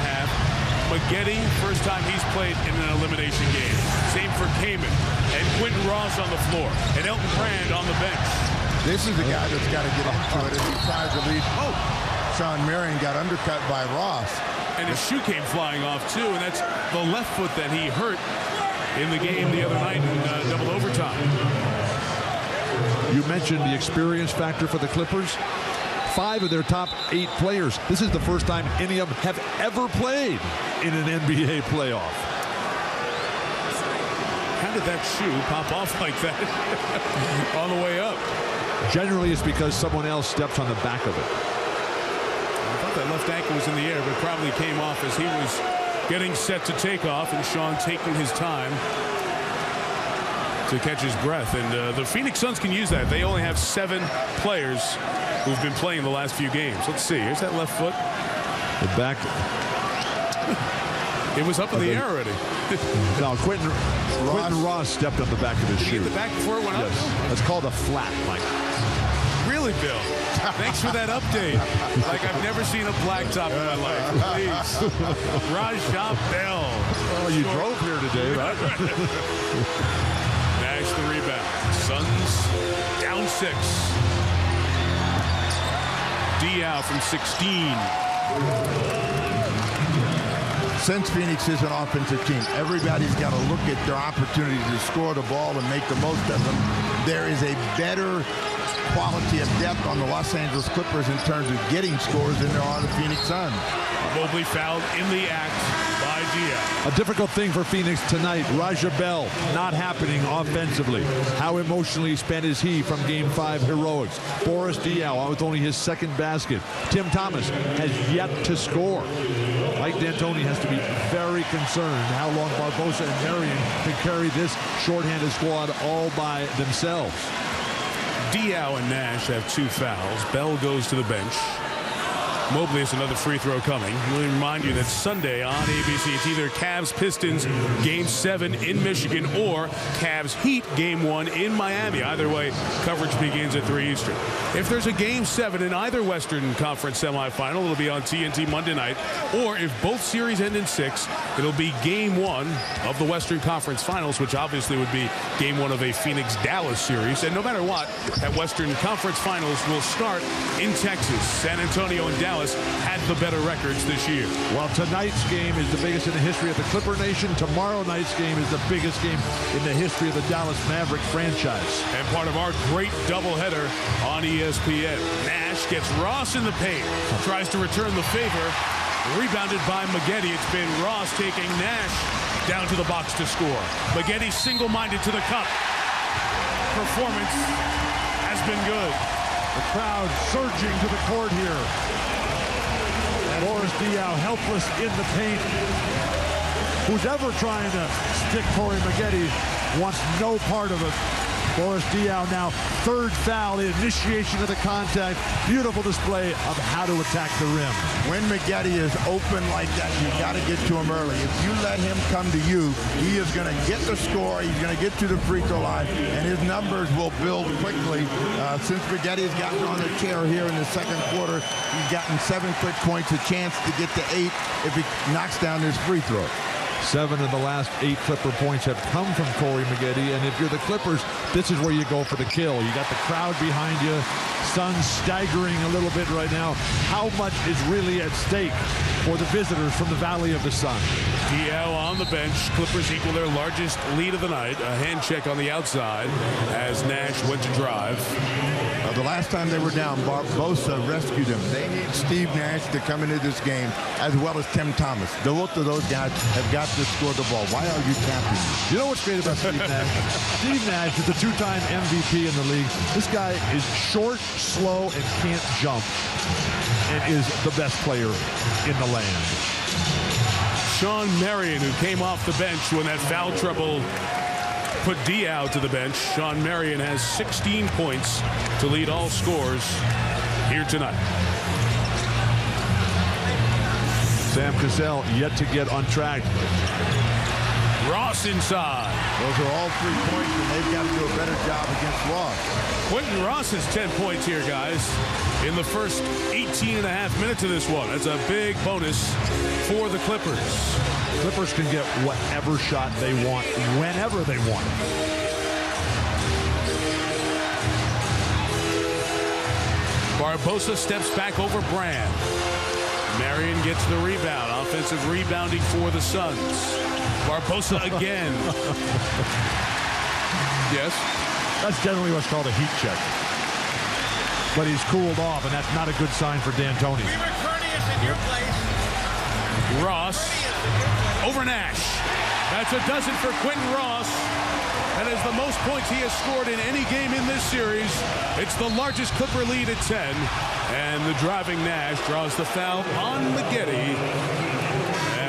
Maggette, first time he's played in an elimination game. Same for Kaman and Quentin Ross on the floor and Elton Brand on the bench. This is the guy that's got to get into it as he tries to lead. Oh, Shawn Marion got undercut by Ross. And his shoe came flying off, too, and that's the left foot that he hurt in the game the other night in double overtime. You mentioned the experience factor for the Clippers. 5 of their top 8 players. This is the first time any of them have ever played in an NBA playoff. How did that shoe pop off like that on the way up? Generally, it's because someone else steps on the back of it. I thought that left ankle was in the air, but probably came off as he was getting set to take off, and Shawn taking his time to catch his breath. And the Phoenix Suns can use that. They only have 7 players who've been playing the last few games. Let's see. Here's that left foot. The back. It was up in the air already. No, Quentin Ross stepped on the back of his shoe. Did he hit the back before it went up? Yes. That's called a flat, Mike. Really, Bill? Thanks for that update. Like I've never seen a blacktop in my life. Please. Rajah Bell. Oh, you drove here today, right? Nash the rebound. Suns down 6. Diaw from 16. Since Phoenix is an offensive team, everybody's got to look at their opportunities to score the ball and make the most of them. There is a better quality of depth on the Los Angeles Clippers in terms of getting scores than there are the Phoenix Suns. Mobley fouled in the act by Diaw. A difficult thing for Phoenix tonight. Rajah Bell not happening offensively. How emotionally spent is he from Game 5 heroics? Boris Diaw with only his second basket. Tim Thomas has yet to score. Mike D'Antoni has to be very concerned how long Barbosa and Marion can carry this shorthanded squad all by themselves. Diaw and Nash have 2 fouls. Bell goes to the bench. Mobley has another free throw coming. We'll remind you that Sunday on ABC, it's either Cavs-Pistons Game 7 in Michigan or Cavs-Heat Game 1 in Miami. Either way, coverage begins at 3 Eastern. If there's a Game 7 in either Western Conference Semifinal, it'll be on TNT Monday night. Or if both series end in 6, it'll be Game 1 of the Western Conference Finals, which obviously would be Game 1 of a Phoenix-Dallas series. And no matter what, that Western Conference Finals will start in Texas. San Antonio and Dallas had the better records this year. Well, tonight's game is the biggest in the history of the Clipper Nation. Tomorrow night's game is the biggest game in the history of the Dallas Maverick franchise. And part of our great doubleheader on ESPN. Nash gets Ross in the paint, tries to return the favor, rebounded by Maggette. It's been Ross taking Nash down to the box to score. Maggette single-minded to the cup. Performance has been good. The crowd surging to the court here. Boris Diaw helpless in the paint. Who's ever trying to stick Corey Maggette wants no part of it. Boris Diaw now 3rd foul, the initiation of the contact. Beautiful display of how to attack the rim. When Maggette is open like that, you got to get to him early. If you let him come to you, he is going to get the score. He's going to get to the free throw line, and his numbers will build quickly. Since Maggette has gotten on the chair here in the second quarter, he's gotten 7 quick points, a chance to get to 8 if he knocks down his free throw. 7 of the last 8 Clipper points have come from Corey Maggette, and if you're the Clippers, this is where you go for the kill. You got the crowd behind you. Suns staggering a little bit right now. How much is really at stake for the visitors from the Valley of the Sun? Diaw on the bench. Clippers equal their largest lead of the night. A hand check on the outside as Nash went to drive. The last time they were down, Barbosa rescued him. They need Steve Nash to come into this game, as well as Tim Thomas. Both of those guys have got to score the ball. Why are you tapping me? You know what's great about Steve Nash? Steve Nash is a 2-time MVP in the league. This guy is short, slow, and can't jump, and is the best player in the land. Shawn Marion, who came off the bench when that foul trouble put Diaw to the bench. Shawn Marion has 16 points to lead all scores here tonight. Sam Cassell yet to get on track. Ross inside. Those are all 3 points, and they've got to do a better job against Ross. Quentin Ross has 10 points here, guys, in the first 18.5 minutes of this one. That's a big bonus for the Clippers. Clippers can get whatever shot they want, whenever they want. Barbosa steps back over Brand. Marion gets the rebound. Offensive rebounding for the Suns. Barbosa again. Yes? That's generally what's called a heat check. But he's cooled off, and that's not a good sign for D'Antoni. We were courteous in your place. Ross over Nash. That's a dozen for Quentin Ross. That is the most points he has scored in any game in this series. It's the largest Clipper lead at 10. And the driving Nash draws the foul on Maggette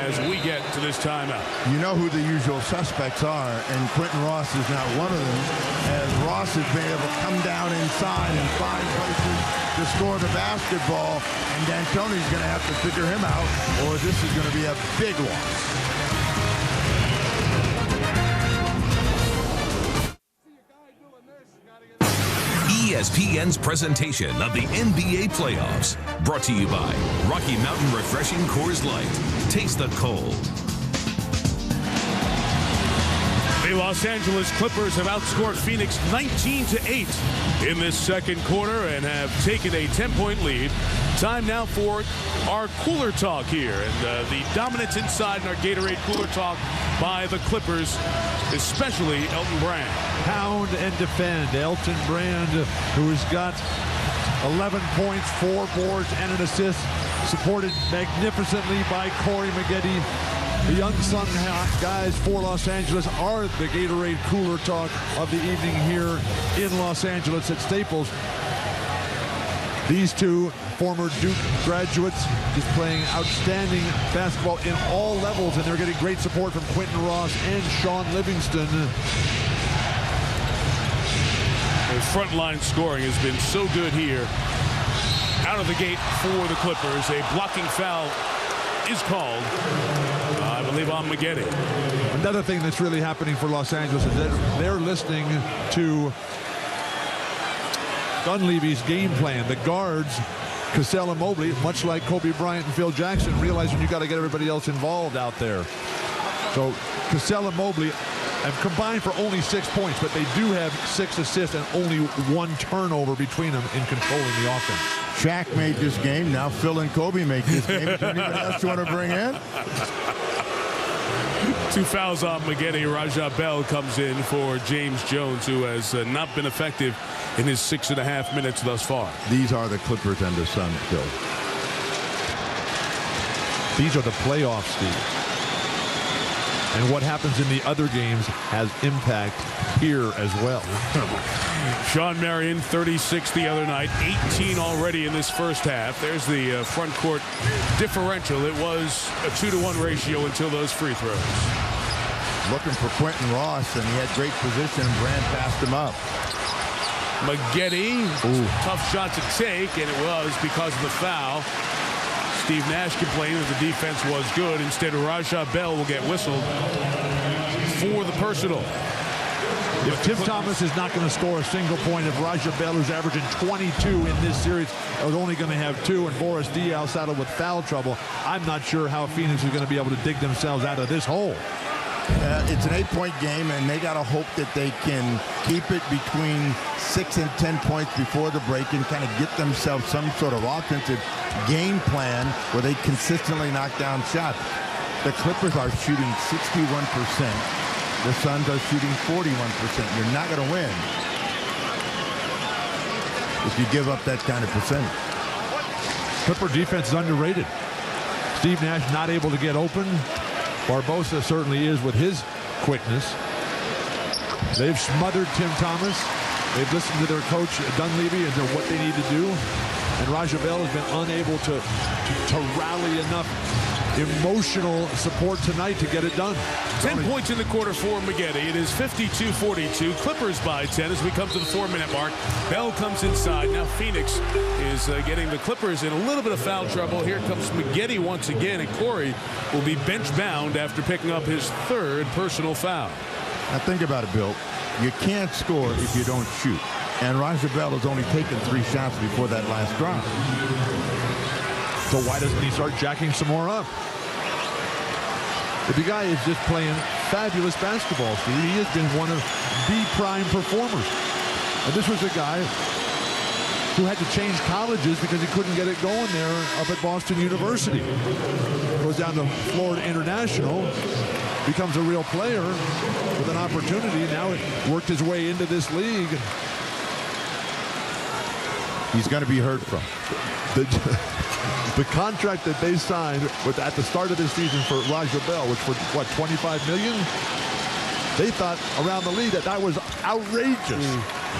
as we get to to this timeout. You know who the usual suspects are, and Quentin Ross is not one of them, as Ross has been able to come down inside and find places to score the basketball, and D'Antoni's going to have to figure him out, or this is going to be a big loss. ESPN's presentation of the NBA playoffs. Brought to you by Rocky Mountain Refreshing Coors Light. Taste the cold. The Los Angeles Clippers have outscored Phoenix 19-8 in this second quarter and have taken a 10-point lead. Time now for our cooler talk here, and the dominance inside in our Gatorade cooler talk by the Clippers, especially Elton Brand. Pound and defend. Elton Brand, who has got 11 points, 4 boards, and an assist, supported magnificently by Corey Maggette. The unsung guys for Los Angeles are the Gatorade cooler talk of the evening here in Los Angeles at Staples. These two former Duke graduates just playing outstanding basketball in all levels, and they're getting great support from Quentin Ross and Sean Livingston. The frontline scoring has been so good here. Out of the gate for the Clippers, a blocking foul is called, I believe, on Maggette. Another thing that's really happening for Los Angeles is that they're listening to Dunleavy's game plan. The guards, Cassell and Mobley, much like Kobe Bryant and Phil Jackson, realizing you got to get everybody else involved out there. So Cassell and Mobley have combined for only 6 points, but they do have 6 assists and only 1 turnover between them in controlling the offense. Shaq made this game. Now Phil and Kobe make this game. Is there anybody else you want to bring in? 2 fouls on Maggette. Raja Bell comes in for James Jones, who has not been effective in his 6.5 minutes thus far. These are the Clippers and the Suns, Bill. These are the playoffs, Steve. And what happens in the other games has impact here as well. Shawn Marion, 36 the other night, 18 already in this first half. There's the front court differential. It was a 2-to-1 ratio until those free throws. Looking for Quentin Ross, and he had great position, and Brand passed him up. Maggette, tough shot to take, and it was because of the foul. Steve Nash complained that the defense was good. Instead, Raja Bell will get whistled for the personal. If Tim Thomas is not going to score a single point, if Raja Bell, who's averaging 22 in this series, is only going to have 2, and Boris Diaw saddled with foul trouble, I'm not sure how Phoenix is going to be able to dig themselves out of this hole. It's an 8-point game, and they got to hope that they can keep it between 6 and 10 points before the break and kind of get themselves some sort of offensive game plan where they consistently knock down shots. The Clippers are shooting 61%. The Suns are shooting 41%. You're not going to win if you give up that kind of percentage. Clipper defense is underrated. Steve Nash not able to get open. Barbosa certainly is with his quickness. They've smothered Tim Thomas. They've listened to their coach Dunleavy and what they need to do. And Raja Bell has been unable to rally enough emotional support tonight to get it done. 10 points in the quarter for Maggette. It is 52-42. Clippers by 10 as we come to the 4-minute mark. Bell comes inside. Now Phoenix is getting the Clippers in a little bit of foul trouble. Here comes Maggette once again, and Corey will be bench bound after picking up his 3rd personal foul. Now think about it, Bill. You can't score if you don't shoot. And Raja Bell has only taken 3 shots before that last drive. So why doesn't he start jacking some more up? The guy is just playing fabulous basketball, Steve. He has been one of the prime performers. And this was a guy who had to change colleges because he couldn't get it going there up at Boston University. Goes down to Florida International, becomes a real player with an opportunity. Now it worked his way into this league. He's going to be heard from. The contract that they signed at the start of this season for Raja Bell, which for what, $25 million? They thought around the league that was outrageous.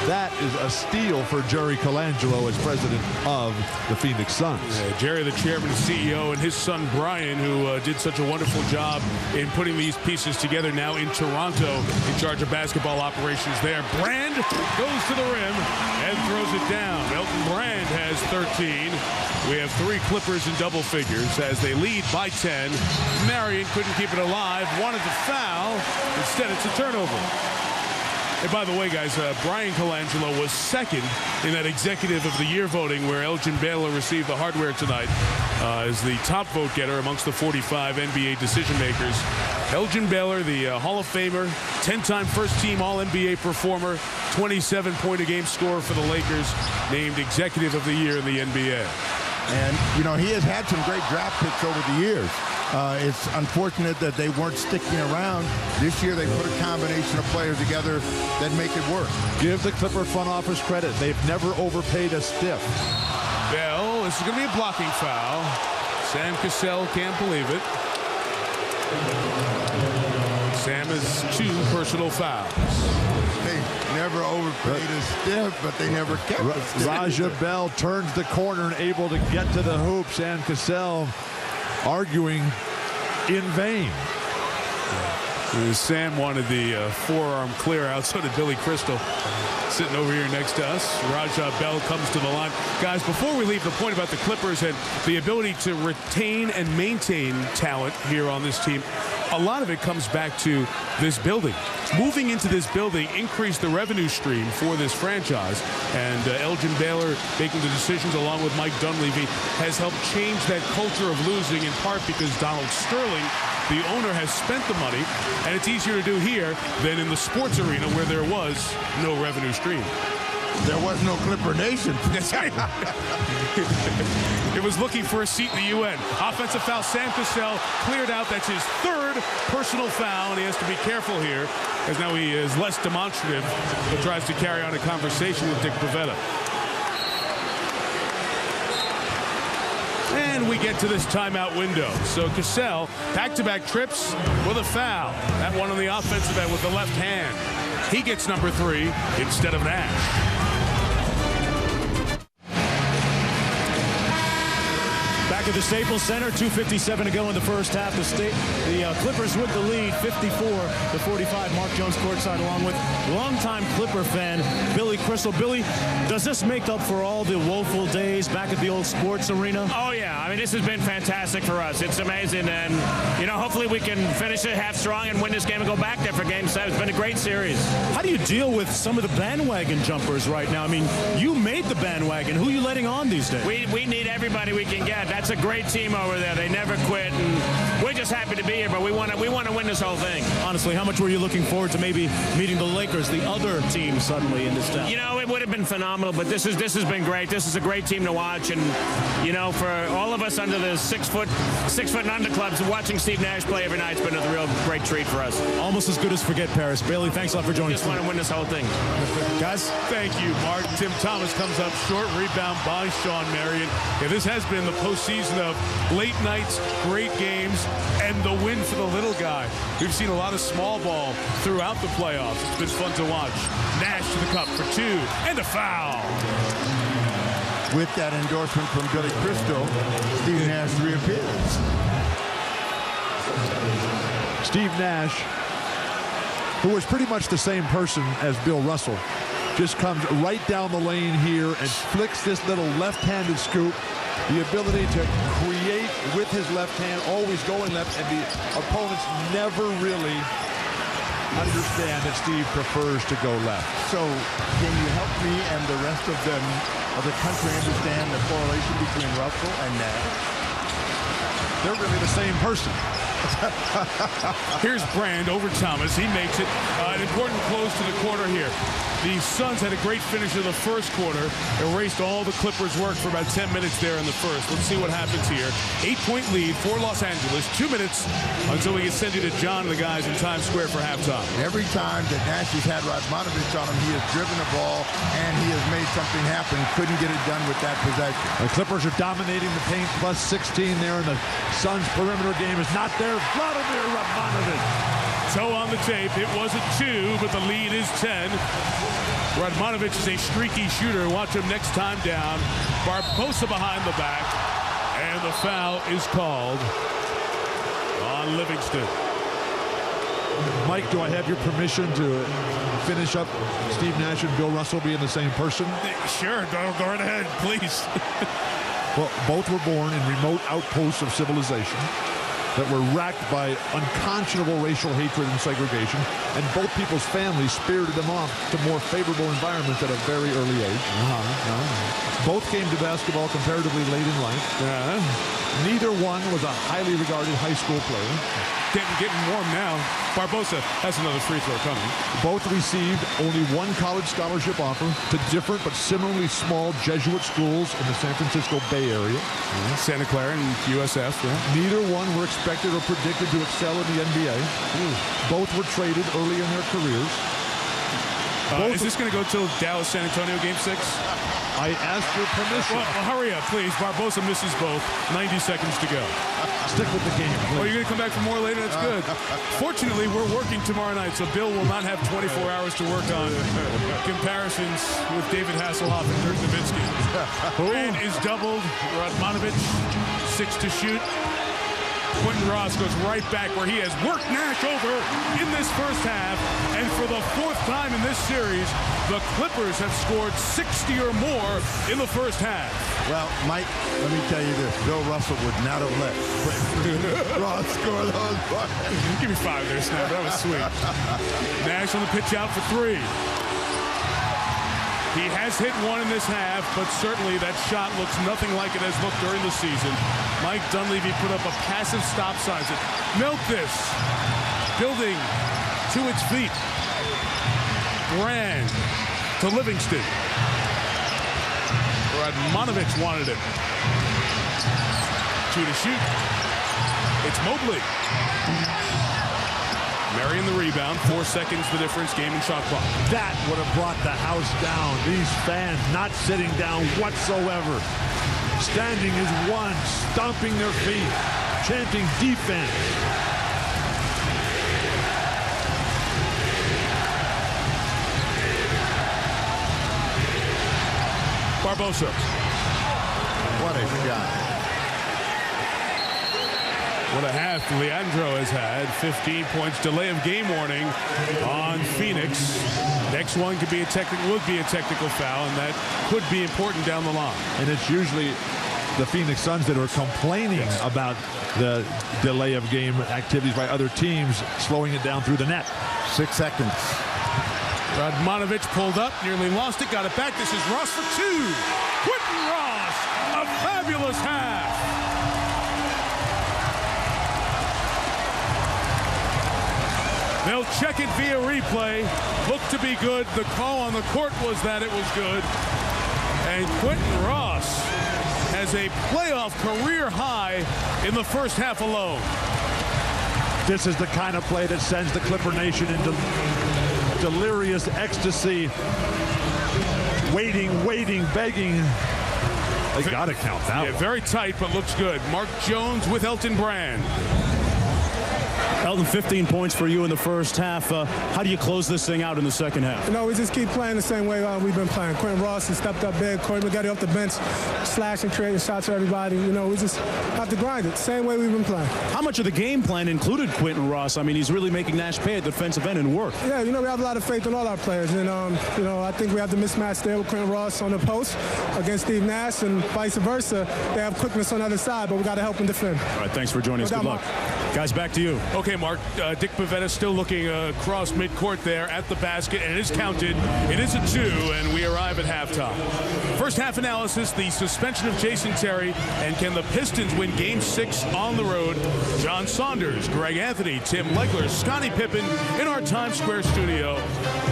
That is a steal for Jerry Colangelo as president of the Phoenix Suns. Jerry, the chairman and CEO, and his son Brian, who did such a wonderful job in putting these pieces together, now in Toronto, in charge of basketball operations there. Brand goes to the rim and throws it down. Elton Brand has 13. We have 3 Clippers in double figures as they lead by 10. Marion couldn't keep it alive, wanted to foul. Instead, it's a turnover. And by the way, guys, Brian Colangelo was second in that Executive of the Year voting, where Elgin Baylor received the hardware tonight as the top vote getter amongst the 45 NBA decision makers. Elgin Baylor, the Hall of Famer, 10-time first-team All-NBA performer, 27-point-a-game scorer for the Lakers, named Executive of the Year in the NBA. And, you know, he has had some great draft picks over the years. It's unfortunate that they weren't sticking around. This year they put a combination of players together that make it work. Give the Clipper front office credit. They've never overpaid a stiff. Bell, this is going to be a blocking foul. Sam Cassell can't believe it. Sam has 2 personal fouls. They never overpaid a stiff, but they never kept a stiff. Raja Bell turns the corner and able to get to the hoop. Sam Cassell arguing in vain. Sam wanted the forearm clear out, so did Billy Crystal, sitting over here next to us. Raja Bell comes to the line. Guys, before we leave, the point about the Clippers and the ability to retain and maintain talent here on this team, a lot of it comes back to this building. Moving into this building increased the revenue stream for this franchise, and Elgin Baylor making the decisions along with Mike Dunleavy has helped change that culture of losing, in part because Donald Sterling, the owner, has spent the money, and it's easier to do here than in the sports arena where there was no revenue stream. There was no Clipper Nation. It was looking for a seat in the UN. Offensive foul, Sam Cassell cleared out. That's his 3rd personal foul, and he has to be careful here, as now he is less demonstrative, but tries to carry on a conversation with Dick Pavetta. And we get to this timeout window. So Cassell, back-to-back trips with a foul. That one on the offensive end with the left hand. He gets number 3 instead of Nash. Back at the Staples Center, 2:57 to go in the first half. The Clippers with the lead, 54-45. Mark Jones courtside, along with longtime Clipper fan Billy Crystal. Billy, does this make up for all the woeful days back at the old sports arena? Oh, yeah. I mean, this has been fantastic for us. It's amazing. And, you know, hopefully we can finish it half strong and win this game and go back there for Game 7. It's been a great series. How do you deal with some of the bandwagon jumpers right now? I mean, you made the bandwagon. Who are you letting on these days? We need everybody we can get. That's a great team over there. They never quit, and we're just happy to be here, but we want to win this whole thing. Honestly, how much were you looking forward to maybe meeting the Lakers, the other team, suddenly in this town? You know, it would have been phenomenal, but this has been great. This is a great team to watch, and you know, for all of us under the 6 foot and under clubs, watching Steve Nash play every night's been a real great treat for us. Almost as good as Forget Paris. Bailey, thanks a lot for joining us. Just want to win this whole thing. Guys, thank you, Mark. Tim Thomas comes up short, rebound by Shawn Marion. Yeah, this has been the postseason of late nights, great games, and the win for the little guy. We've seen a lot of small ball throughout the playoffs. It's been fun to watch. Nash to the cup for 2, and a foul. With that endorsement from Billy Crystal, Steve Nash reappears. Steve Nash, who was pretty much the same person as Bill Russell, just comes right down the lane here and flicks this little left-handed scoop. The ability to create with his left hand, always going left, and the opponents never really understand that Steve prefers to go left. So can you help me and the rest of the country understand the correlation between Russell and Nash? They're really the same person. Here's Brand over Thomas. He makes it an important close to the quarter here. The Suns had a great finish of the first quarter, erased all the Clippers' work for about 10 minutes there in the first. Let's see what happens here. 8-point lead for Los Angeles. 2 minutes until we get sent to John and the guys in Times Square for halftime. Every time that Nash has had Radmanovich on him, he has driven the ball and he has made something happen. Couldn't get it done with that possession. The Clippers are dominating the paint, plus 16 there, and the Suns' perimeter game is not there. Vladimir Radmanovich So on the tape, it was a 2, but the lead is 10. Radmanovic is a streaky shooter. Watch him next time down. Barbosa behind the back. And the foul is called on Livingston. Mike, do I have your permission to finish up Steve Nash and Bill Russell being the same person? Sure, go right ahead, please. Well, both were born in remote outposts of civilization that were racked by unconscionable racial hatred and segregation, and both people's families spirited them off to more favorable environments at a very early age. Both came to basketball comparatively late in life. Neither one was a highly regarded high school player. Getting warm now. Barbosa has another free throw coming. Both received only one college scholarship offer to different but similarly small Jesuit schools in the San Francisco Bay Area. Santa Clara and USF. Neither one were expected or predicted to excel in the NBA. Both were traded early in their careers. Is this going to go till Dallas-San Antonio Game 6? I asked your permission. Well, hurry up, please. Barbosa misses both. 90 seconds to go. Stick with the game, please. Oh, you're going to come back for more later? That's good. Fortunately, we're working tomorrow night, so Bill will not have 24 hours to work on comparisons with David Hasselhoff and Dirk Nowitzki. Brand is doubled. Radmanovic, 6 to shoot. Quentin Ross goes right back where he has worked Nash over in this first half. And for the 4th time in this series, the Clippers have scored 60 or more in the first half. Well, Mike, let me tell you this. Bill Russell would not have let Ross score those points. Give me 5 there, Snap. That was sweet. Nash on the pitch out for 3. He has hit 1 in this half, but certainly that shot looks nothing like it has looked during the season. Mike Dunleavy put up a passive stop sign. Milk this. Building to its feet. Brand to Livingston. Radmanovic wanted it. 2 to shoot. It's Mobley. Marion the rebound. 4 seconds the difference. Game and shot clock. That would have brought the house down. These fans not sitting down whatsoever. Standing as one, stomping their feet, chanting defense. Barbosa. What a shot. What a half Leandro has had. 15 points. Delay of game warning on Phoenix. Next one would be a technical foul, and that could be important down the line. And it's usually the Phoenix Suns that are complaining about the delay of game activities by other teams, slowing it down through the net. 6 seconds. Radmanovic pulled up, nearly lost it, got it back. This is Ross for 2. Quentin Ross, a fabulous half. They'll check it via replay. Looked to be good. The call on the court was that it was good. And Quentin Ross has a playoff career high in the first half alone. This is the kind of play that sends the Clipper Nation into delirious ecstasy. Waiting, begging. They got to count that one. Very tight, but looks good. Mark Jones with Elton Brand. Elton, 15 points for you in the first half. How do you close this thing out in the second half? You know, we just keep playing the same way we've been playing. Quentin Ross has stepped up big. Corey Maggette off the bench, slashing, creating shots for everybody. You know, we just have to grind it. Same way we've been playing. How much of the game plan included Quentin Ross? I mean, he's really making Nash pay at the defensive end and work. Yeah, you know, we have a lot of faith in all our players. And, you know, I think we have the mismatch there with Quentin Ross on the post against Steve Nash, and vice versa. They have quickness on the other side, but we got to help them defend. All right, thanks for joining us. Good luck. Guys, back to you. Okay, Mark. Dick Pavetta still looking across midcourt there at the basket, and it is counted. It is a 2, and we arrive at halftime. First half analysis, the suspension of Jason Terry, and can the Pistons win Game 6 on the road? John Saunders, Greg Anthony, Tim Legler, Scottie Pippen in our Times Square studio.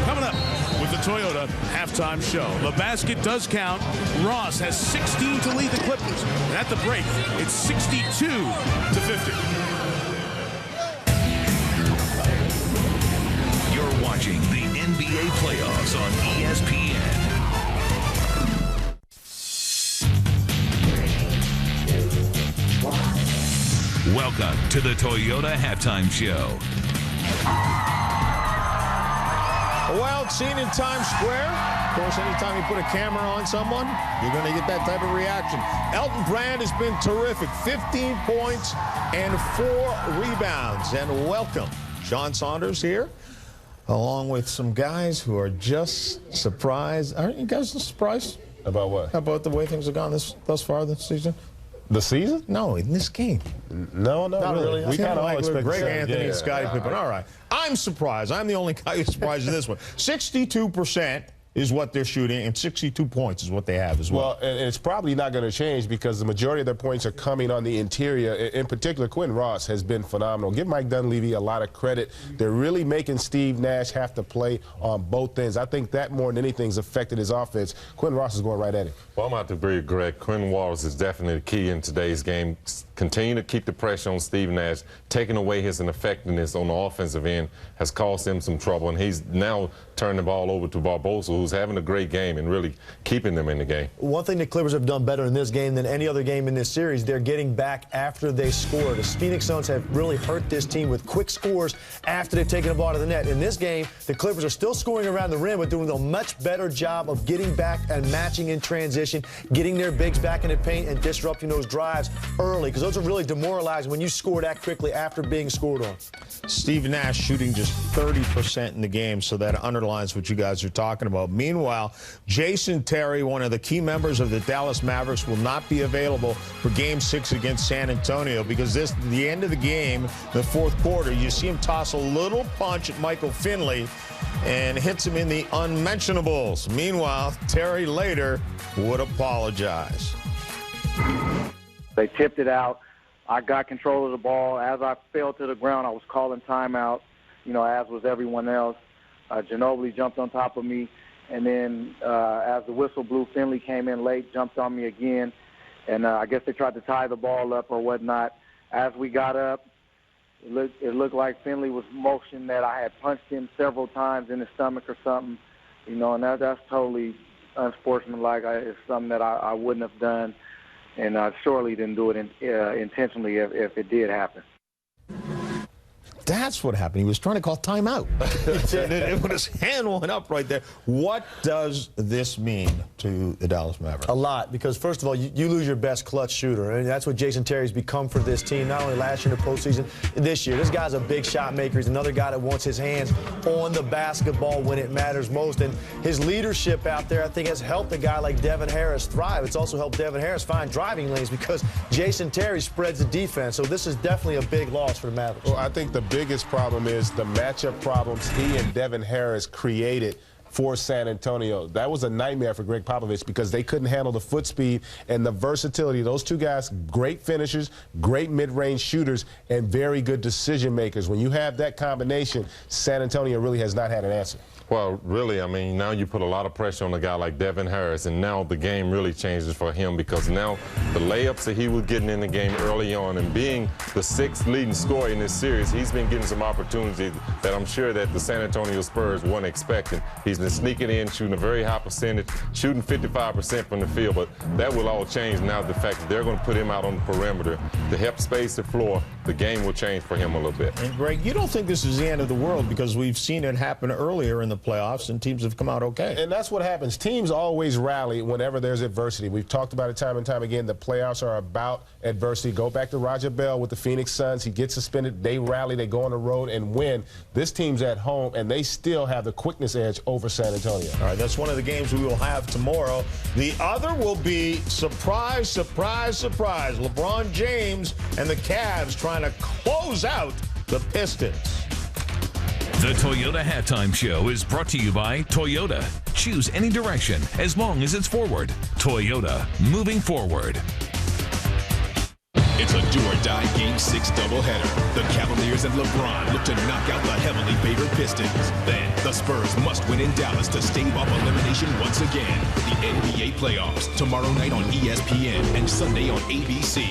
Coming up with the Toyota halftime show. The basket does count. Ross has 16 to lead the Clippers, and at the break, it's 62 to 50. Watching the NBA playoffs on ESPN. Welcome to the Toyota Halftime Show. Well, it's seen in Times Square. Of course, anytime you put a camera on someone, you're going to get that type of reaction. Elton Brand has been terrific. 15 points and 4 rebounds. And welcome, Sean Saunders here, along with some guys who are just surprised. Aren't you guys surprised? About what? About the way things have gone thus far this season? The season? No, in this game. No, not really. We kind of all expect Greg Anthony and Scottie Pippen. All right. I'm surprised. I'm the only guy who's surprised in this one. 62% is what they're shooting, and 62 points is what they have as well. Well, and it's probably not going to change because the majority of their points are coming on the interior. In particular, Quinn Ross has been phenomenal. Give Mike Dunleavy a lot of credit. They're really making Steve Nash have to play on both ends. I think that more than anything has affected his offense. Quinn Ross is going right at it. Well, I'm out to agree with Greg. Quinn Ross is definitely the key in today's game. Continue to keep the pressure on Steve Nash. Taking away his ineffectiveness on the offensive end has caused him some trouble, and he's now turned the ball over to Barbosa, who's having a great game and really keeping them in the game. One thing the Clippers have done better in this game than any other game in this series, they're getting back after they score. The Phoenix Suns have really hurt this team with quick scores after they've taken the ball to the net. In this game, the Clippers are still scoring around the rim, but doing a much better job of getting back and matching in transition, getting their bigs back in the paint and disrupting those drives early, because those are really demoralizing when you score that quickly after being scored on. Steve Nash shooting just 30% in the game, so that underlines what you guys are talking about. Meanwhile, Jason Terry, one of the key members of the Dallas Mavericks, will not be available for Game 6 against San Antonio because the end of the game, the fourth quarter, you see him toss a little punch at Michael Finley and hits him in the unmentionables. Meanwhile, Terry later would apologize. They tipped it out. I got control of the ball. As I fell to the ground, I was calling timeout, as was everyone else. Ginobili jumped on top of me. And then as the whistle blew, Finley came in late, jumped on me again. And I guess they tried to tie the ball up or whatnot. As we got up, it looked like Finley was motioned that I had punched him several times in the stomach or something. And that's totally unsportsmanlike. It's something that I wouldn't have done. And I surely didn't do it intentionally if it did happen. That's what happened. He was trying to call timeout. When his hand went up right there. What does this mean to the Dallas Mavericks? A lot, because first of all, you lose your best clutch shooter, and that's what Jason Terry's become for this team, not only last year in the postseason, this year. This guy's a big shot maker. He's another guy that wants his hands on the basketball when it matters most, and his leadership out there, I think, has helped a guy like Devin Harris thrive. It's also helped Devin Harris find driving lanes because Jason Terry spreads the defense, so this is definitely a big loss for the Mavericks. Well, I think the biggest problem is the matchup problems he and Devin Harris created for San Antonio. That was a nightmare for Greg Popovich because they couldn't handle the foot speed and the versatility. Those two guys, great finishers, great mid-range shooters, and very good decision makers. When you have that combination, San Antonio really has not had an answer. Well, really, I mean, now you put a lot of pressure on a guy like Devin Harris, and now the game really changes for him because now the layups that he was getting in the game early on and being the 6th leading scorer in this series, he's been getting some opportunities that I'm sure that the San Antonio Spurs weren't expecting. He's been sneaking in, shooting a very high percentage, shooting 55% from the field, but that will all change now the fact that they're going to put him out on the perimeter to help space the floor. The game will change for him a little bit. And Greg, you don't think this is the end of the world because we've seen it happen earlier in the playoffs and teams have come out okay. And that's what happens. Teams always rally whenever there's adversity. We've talked about it time and time again. The playoffs are about adversity. Go back to Roger Bell with the Phoenix Suns. He gets suspended. They rally. They go on the road and win. This team's at home, and they still have the quickness edge over San Antonio. All right, that's one of the games we will have tomorrow. The other will be surprise, surprise, surprise. LeBron James and the Cavs trying to close out the Pistons. The Toyota Halftime Show is brought to you by Toyota. Choose any direction as long as it's forward. Toyota, moving forward. It's a do-or-die Game 6 doubleheader. The Cavaliers and LeBron look to knock out the heavily favored Pistons. Then, the Spurs must win in Dallas to stave off elimination once again. The NBA playoffs, tomorrow night on ESPN and Sunday on ABC.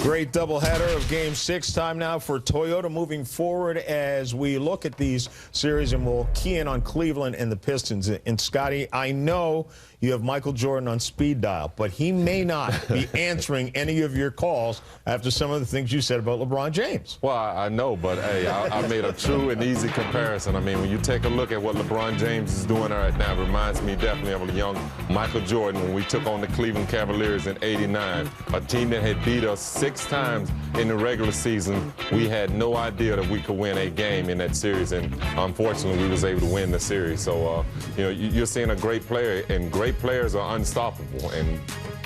Great doubleheader of Game 6. Time now for Toyota moving forward as we look at these series, and we'll key in on Cleveland and the Pistons. And, Scotty, I know you have Michael Jordan on speed dial, but he may not be answering any of your calls after some of the things you said about LeBron James. Well, I know, but, hey, I made a true and easy comparison. I mean, when you take a look at what LeBron James is doing right now, it reminds me definitely of a young Michael Jordan when we took on the Cleveland Cavaliers in '89, a team that had beat us 6 times in the regular season. We had no idea that we could win a game in that series, and unfortunately, we was able to win the series. So, you know, you're seeing a great player, and great players are unstoppable, and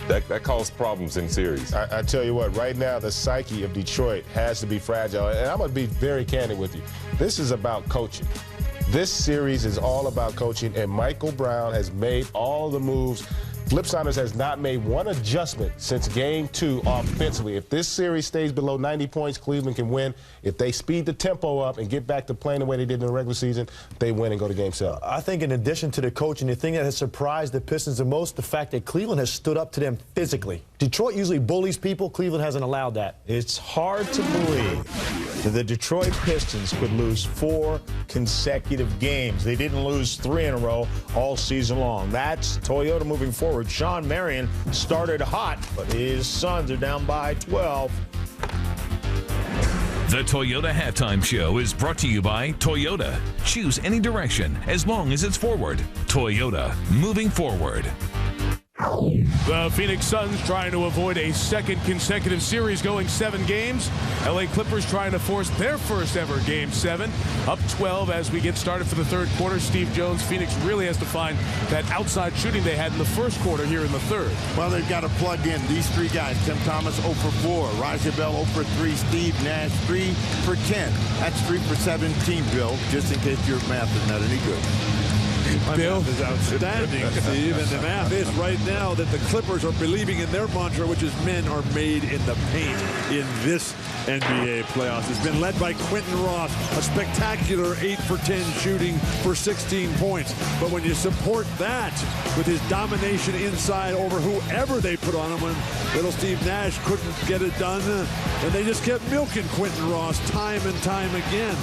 that causes problems in series. I tell you what, right now, the psyche of Detroit has to be fragile, and I'm going to be very candid with you. This is about coaching. This series is all about coaching, and Michael Brown has made all the moves. Flip Saunders has not made one adjustment since Game 2 offensively. If this series stays below 90 points, Cleveland can win. If they speed the tempo up and get back to playing the way they did in the regular season, they win and go to Game 7. I think in addition to the coaching, the thing that has surprised the Pistons the most, the fact that Cleveland has stood up to them physically. Detroit usually bullies people. Cleveland hasn't allowed that. It's hard to believe that the Detroit Pistons could lose 4 consecutive games. They didn't lose 3 in a row all season long. That's Toyota moving forward. Shawn Marion started hot, but his Suns are down by 12. The Toyota Halftime Show is brought to you by Toyota. Choose any direction as long as it's forward. Toyota, moving forward. The Phoenix Suns trying to avoid a second consecutive series going 7 games. LA Clippers trying to force their first ever Game 7. Up 12 as we get started for the third quarter. Steve Jones, Phoenix really has to find that outside shooting they had in the first quarter here in the third. Well, they've got to plug in these 3 guys. Tim Thomas 0 for 4. Raja Bell 0 for 3. Steve Nash 3 for 10. That's 3 for 17, Bill, just in case your math is not any good. Bill is outstanding, Steve, and the math is right now that the Clippers are believing in their mantra, which is men are made in the paint in this NBA playoffs. It's been led by Quentin Ross, a spectacular 8 for 10 shooting for 16 points. But when you support that with his domination inside over whoever they put on him, when little Steve Nash couldn't get it done, and they just kept milking Quentin Ross time and time again.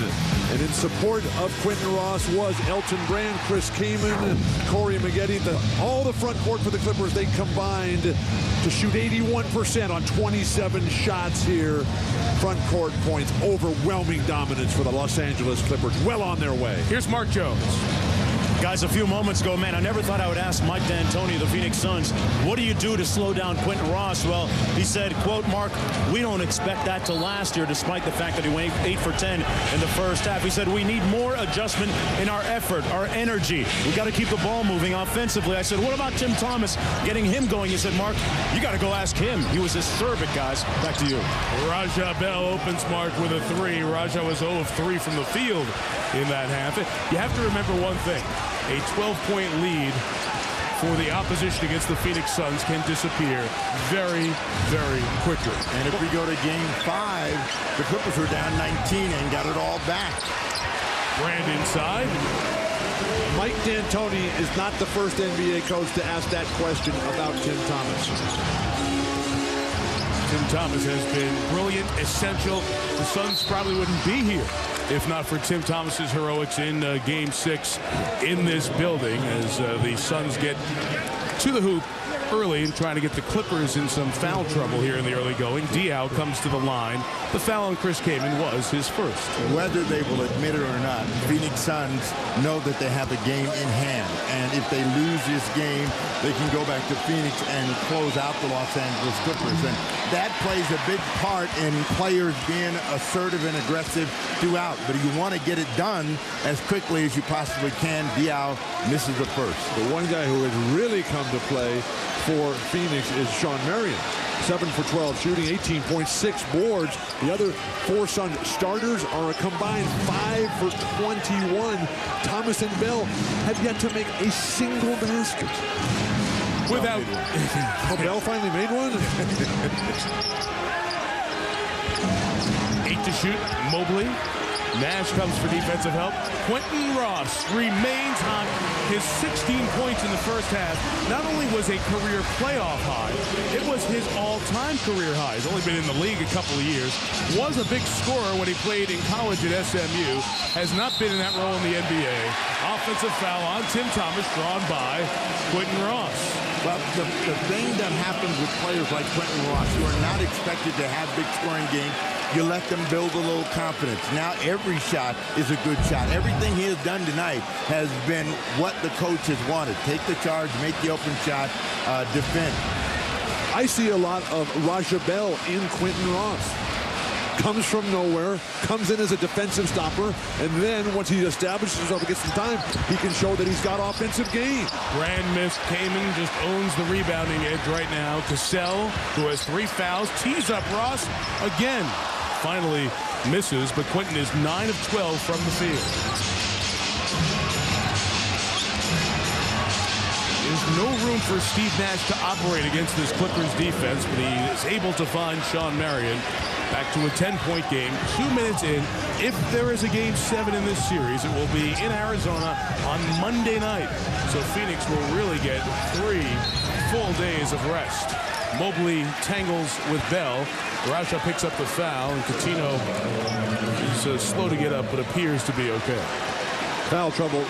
And in support of Quentin Ross was Elton Brand, Chris Kaman, Corey Maggette. All the front court for the Clippers, they combined to shoot 81% on 27 shots here. Front court points, overwhelming dominance for the Los Angeles Clippers, well on their way. Here's Mark Jones. Guys, a few moments ago, man, I never thought I would ask Mike D'Antoni of the Phoenix Suns, what do you do to slow down Quentin Ross? Well, he said, quote, Mark, we don't expect that to last here, despite the fact that he went 8 for 10 in the first half. He said, we need more adjustment in our effort, our energy. We got to keep the ball moving offensively. I said, what about Tim Thomas, getting him going? He said, Mark, you got to go ask him. He was acerbic, guys. Back to you. Raja Bell opens Mark with a 3. Raja was 0 of 3 from the field in that half. You have to remember one thing. A 12-point lead for the opposition against the Phoenix Suns can disappear very, very quickly. And if we go to Game 5, the Clippers were down 19 and got it all back. Brand inside. Mike D'Antoni is not the first NBA coach to ask that question about Tim Thomas. Tim Thomas has been brilliant, essential. The Suns probably wouldn't be here if not for Tim Thomas's heroics in Game 6 in this building as the Suns get to the hoop early and trying to get the Clippers in some foul trouble here in the early going. Diaw comes to the line. The foul on Chris Kaman was his first. Whether they will admit it or not, Phoenix Suns know that they have a game in hand. And if they lose this game, they can go back to Phoenix and close out the Los Angeles Clippers. And that plays a big part in players being assertive and aggressive throughout. But if you want to get it done as quickly as you possibly can, Diaw misses the first. The one guy who has really come to play for Phoenix is Shawn Marion. 7 for 12 shooting, 18.6 boards. The other 4 Sun starters are a combined 5 for 21. Thomas and Bell have yet to make a single basket. Without... Bell finally made one? 8 to shoot, Mobley. Nash comes for defensive help. Quentin Ross remains hot. His 16 points in the first half not only was a career playoff high, it was his all-time career high. He's only been in the league a couple of years. Was a big scorer when he played in college at SMU. Has not been in that role in the NBA. Offensive foul on Tim Thomas, drawn by Quentin Ross. Well, the thing that happens with players like Quentin Ross, who are not expected to have big scoring games, you let them build a little confidence. Now every shot is a good shot. Everything he has done tonight has been what the coach has wanted. Take the charge, make the open shot, defend. I see a lot of Raja Bell in Quentin Ross. Comes from nowhere, comes in as a defensive stopper, and then once he establishes himself and gets some time, he can show that he's got offensive game. Brand missed. Kamen just owns the rebounding edge right now. Cassell, who has 3 fouls, tees up Ross again. Finally misses, but Quentin is 9 of 12 from the field. There's no room for Steve Nash to operate against this Clippers defense, but he is able to find Shawn Marion back to a 10-point game. 2 minutes in. If there is a Game 7 in this series, it will be in Arizona on Monday night. So Phoenix will really get 3 full days of rest. Mobley tangles with Bell. Raja picks up the foul, and Coutinho is slow to get up, but appears to be okay. Foul trouble,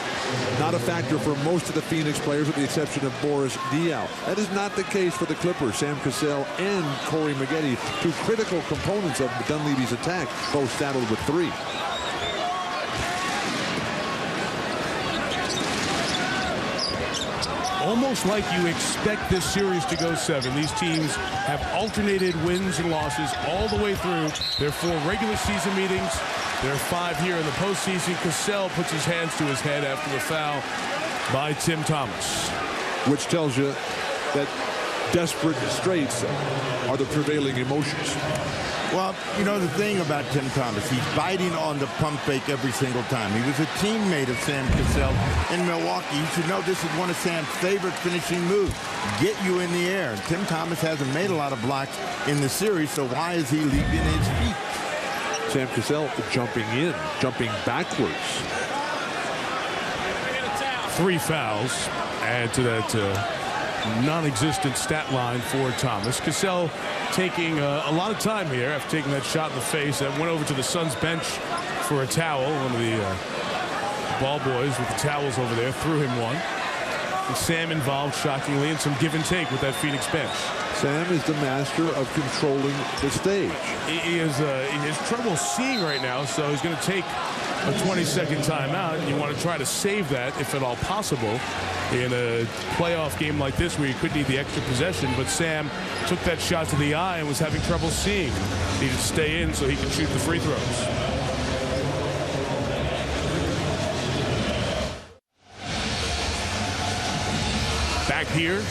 not a factor for most of the Phoenix players with the exception of Boris Diaw. That is not the case for the Clippers. Sam Cassell and Corey Maggette, 2 critical components of Dunleavy's attack, both saddled with 3. Almost like you expect this series to go 7. These teams have alternated wins and losses all the way through their 4 regular season meetings. There are 5 here in the postseason. Cassell puts his hands to his head after the foul by Tim Thomas. Which tells you that desperate straits are the prevailing emotions. Well, you know the thing about Tim Thomas, he's biting on the pump fake every single time. He was a teammate of Sam Cassell in Milwaukee. You should know this is one of Sam's favorite finishing moves. Get you in the air. And Tim Thomas hasn't made a lot of blocks in the series, so why is he leaving his feet? Sam Cassell jumping in, jumping backwards. 3 fouls add to that non-existent stat line for Thomas. Cassell taking a lot of time here after taking that shot in the face. That went over to the Suns bench for a towel. One of the ball boys with the towels over there threw him one. And Sam involved, shockingly, in some give and take with that Phoenix bench. Sam is the master of controlling the stage. He has trouble seeing right now, so he's going to take a 20-second timeout. You want to try to save that, if at all possible, in a playoff game like this where you could need the extra possession. But Sam took that shot to the eye and was having trouble seeing. Needed to stay in so he could shoot the free throws. Back here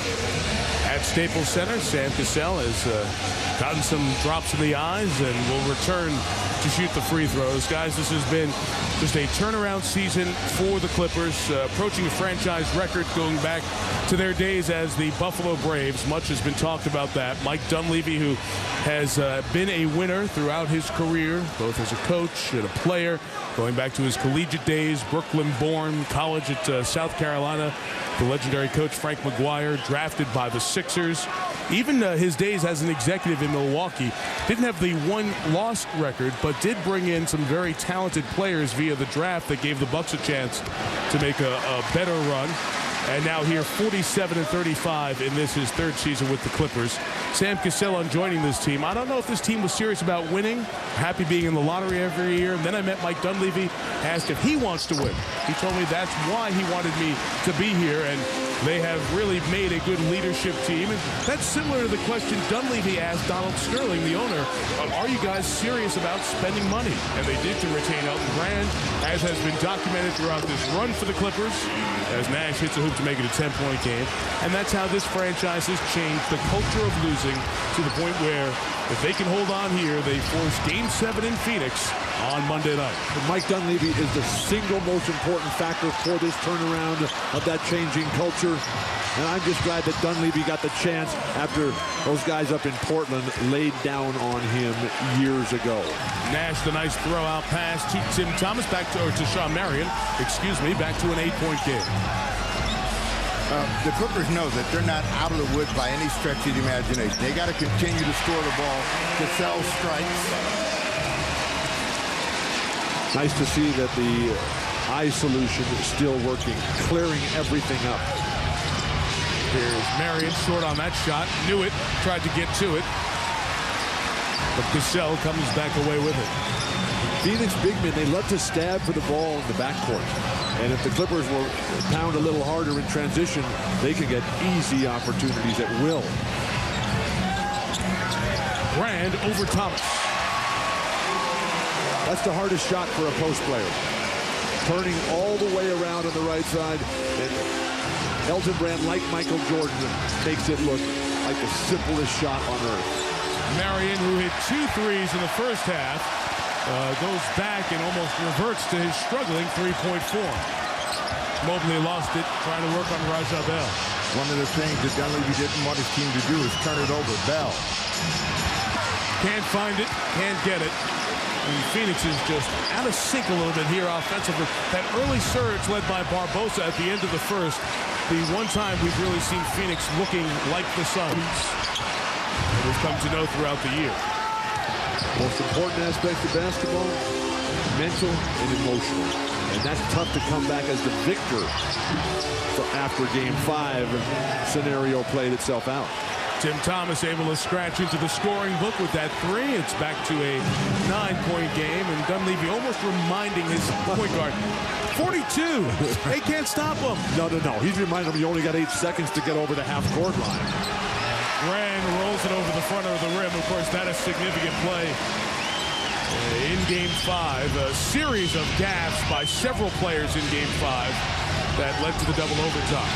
at Staples Center, Sam Cassell has gotten some drops in the eyes and will return to shoot the free throws. Guys, this has been just a turnaround season for the Clippers, approaching a franchise record going back to their days as the Buffalo Braves. Much has been talked about that. Mike Dunleavy, who has been a winner throughout his career, both as a coach and a player, going back to his collegiate days, Brooklyn-born, college at South Carolina. The legendary coach Frank McGuire, drafted by the Sixers. Even his days as an executive in Milwaukee, didn't have the one-loss record, but did bring in some very talented players via the draft that gave the Bucks a chance to make a better run. And now here, 47-35 in this, his 3rd season with the Clippers. Sam Cassell on joining this team. I don't know if this team was serious about winning, happy being in the lottery every year. And then I met Mike Dunleavy, asked if he wants to win. He told me that's why he wanted me to be here, and they have really made a good leadership team. And that's similar to the question Dunleavy asked Donald Sterling, the owner, are you guys serious about spending money? And they did to retain Elton Brand, as has been documented throughout this run for the Clippers, as Nash hits a hoop to make it a 10-point game. And that's how this franchise has changed the culture of losing to the point where if they can hold on here, they force Game 7 in Phoenix on Monday night. Mike Dunleavy is the single most important factor for this turnaround of that changing culture. pressure. And I'm just glad that Dunleavy got the chance after those guys up in Portland laid down on him years ago. Nash, the nice throw-out pass to Tim Thomas, to Shawn Marion, back to an 8-point game. The Clippers know that they're not out of the woods by any stretch of the imagination. They got to continue to score the ball. Cassell strikes. Nice to see that the eye solution is still working, clearing everything up. Here's Marion short on that shot. Knew it. Tried to get to it. But Cassell comes back away with it. Phoenix big men, they love to stab for the ball in the backcourt. And if the Clippers will pound a little harder in transition, they can get easy opportunities at will. Brand over Thomas. That's the hardest shot for a post player. Turning all the way around on the right side. And Elton Brand, like Michael Jordan, makes it look like the simplest shot on earth. Marion, who hit 2 threes in the first half, goes back and almost reverts to his struggling three-point form. Mobley lost it, trying to work on Raja Bell. One of the things that Dunleavy didn't want his team to do is turn it over. Bell. Can't find it, can't get it. And Phoenix is just out of sync a little bit here offensively. That early surge led by Barbosa at the end of the first, the one time we've really seen Phoenix looking like the Suns. We've come to know throughout the year. Most important aspect of basketball, mental and emotional. And that's tough to come back as the victor after Game 5 scenario played itself out. Tim Thomas able to scratch into the scoring book with that 3. It's back to a 9-point game, and Dunleavy almost reminding his point guard, 42, they can't stop him. No. He's reminding him you only got 8 seconds to get over the half-court line. Brand rolls it over the front of the rim. Of course, that is significant play in Game 5. A series of gaffes by several players in Game 5 that led to the double overtime.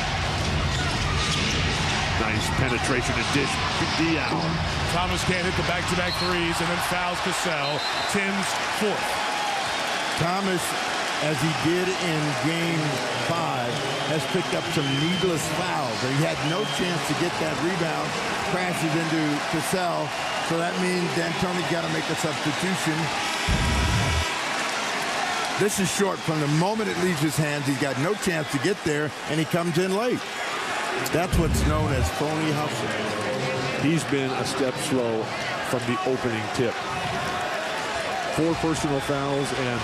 Nice penetration and dish. Diao. Thomas can't hit the back-to-back threes and then fouls Cassell. Tim's 4th. Thomas, as he did in Game 5, has picked up some needless fouls. He had no chance to get that rebound. Crashes into Cassell. So that means D'Antoni's got to make a substitution. This is short. From the moment it leaves his hands, he's got no chance to get there, and he comes in late. That's what's known as phony hustle. He's been a step slow from the opening tip. 4 personal fouls and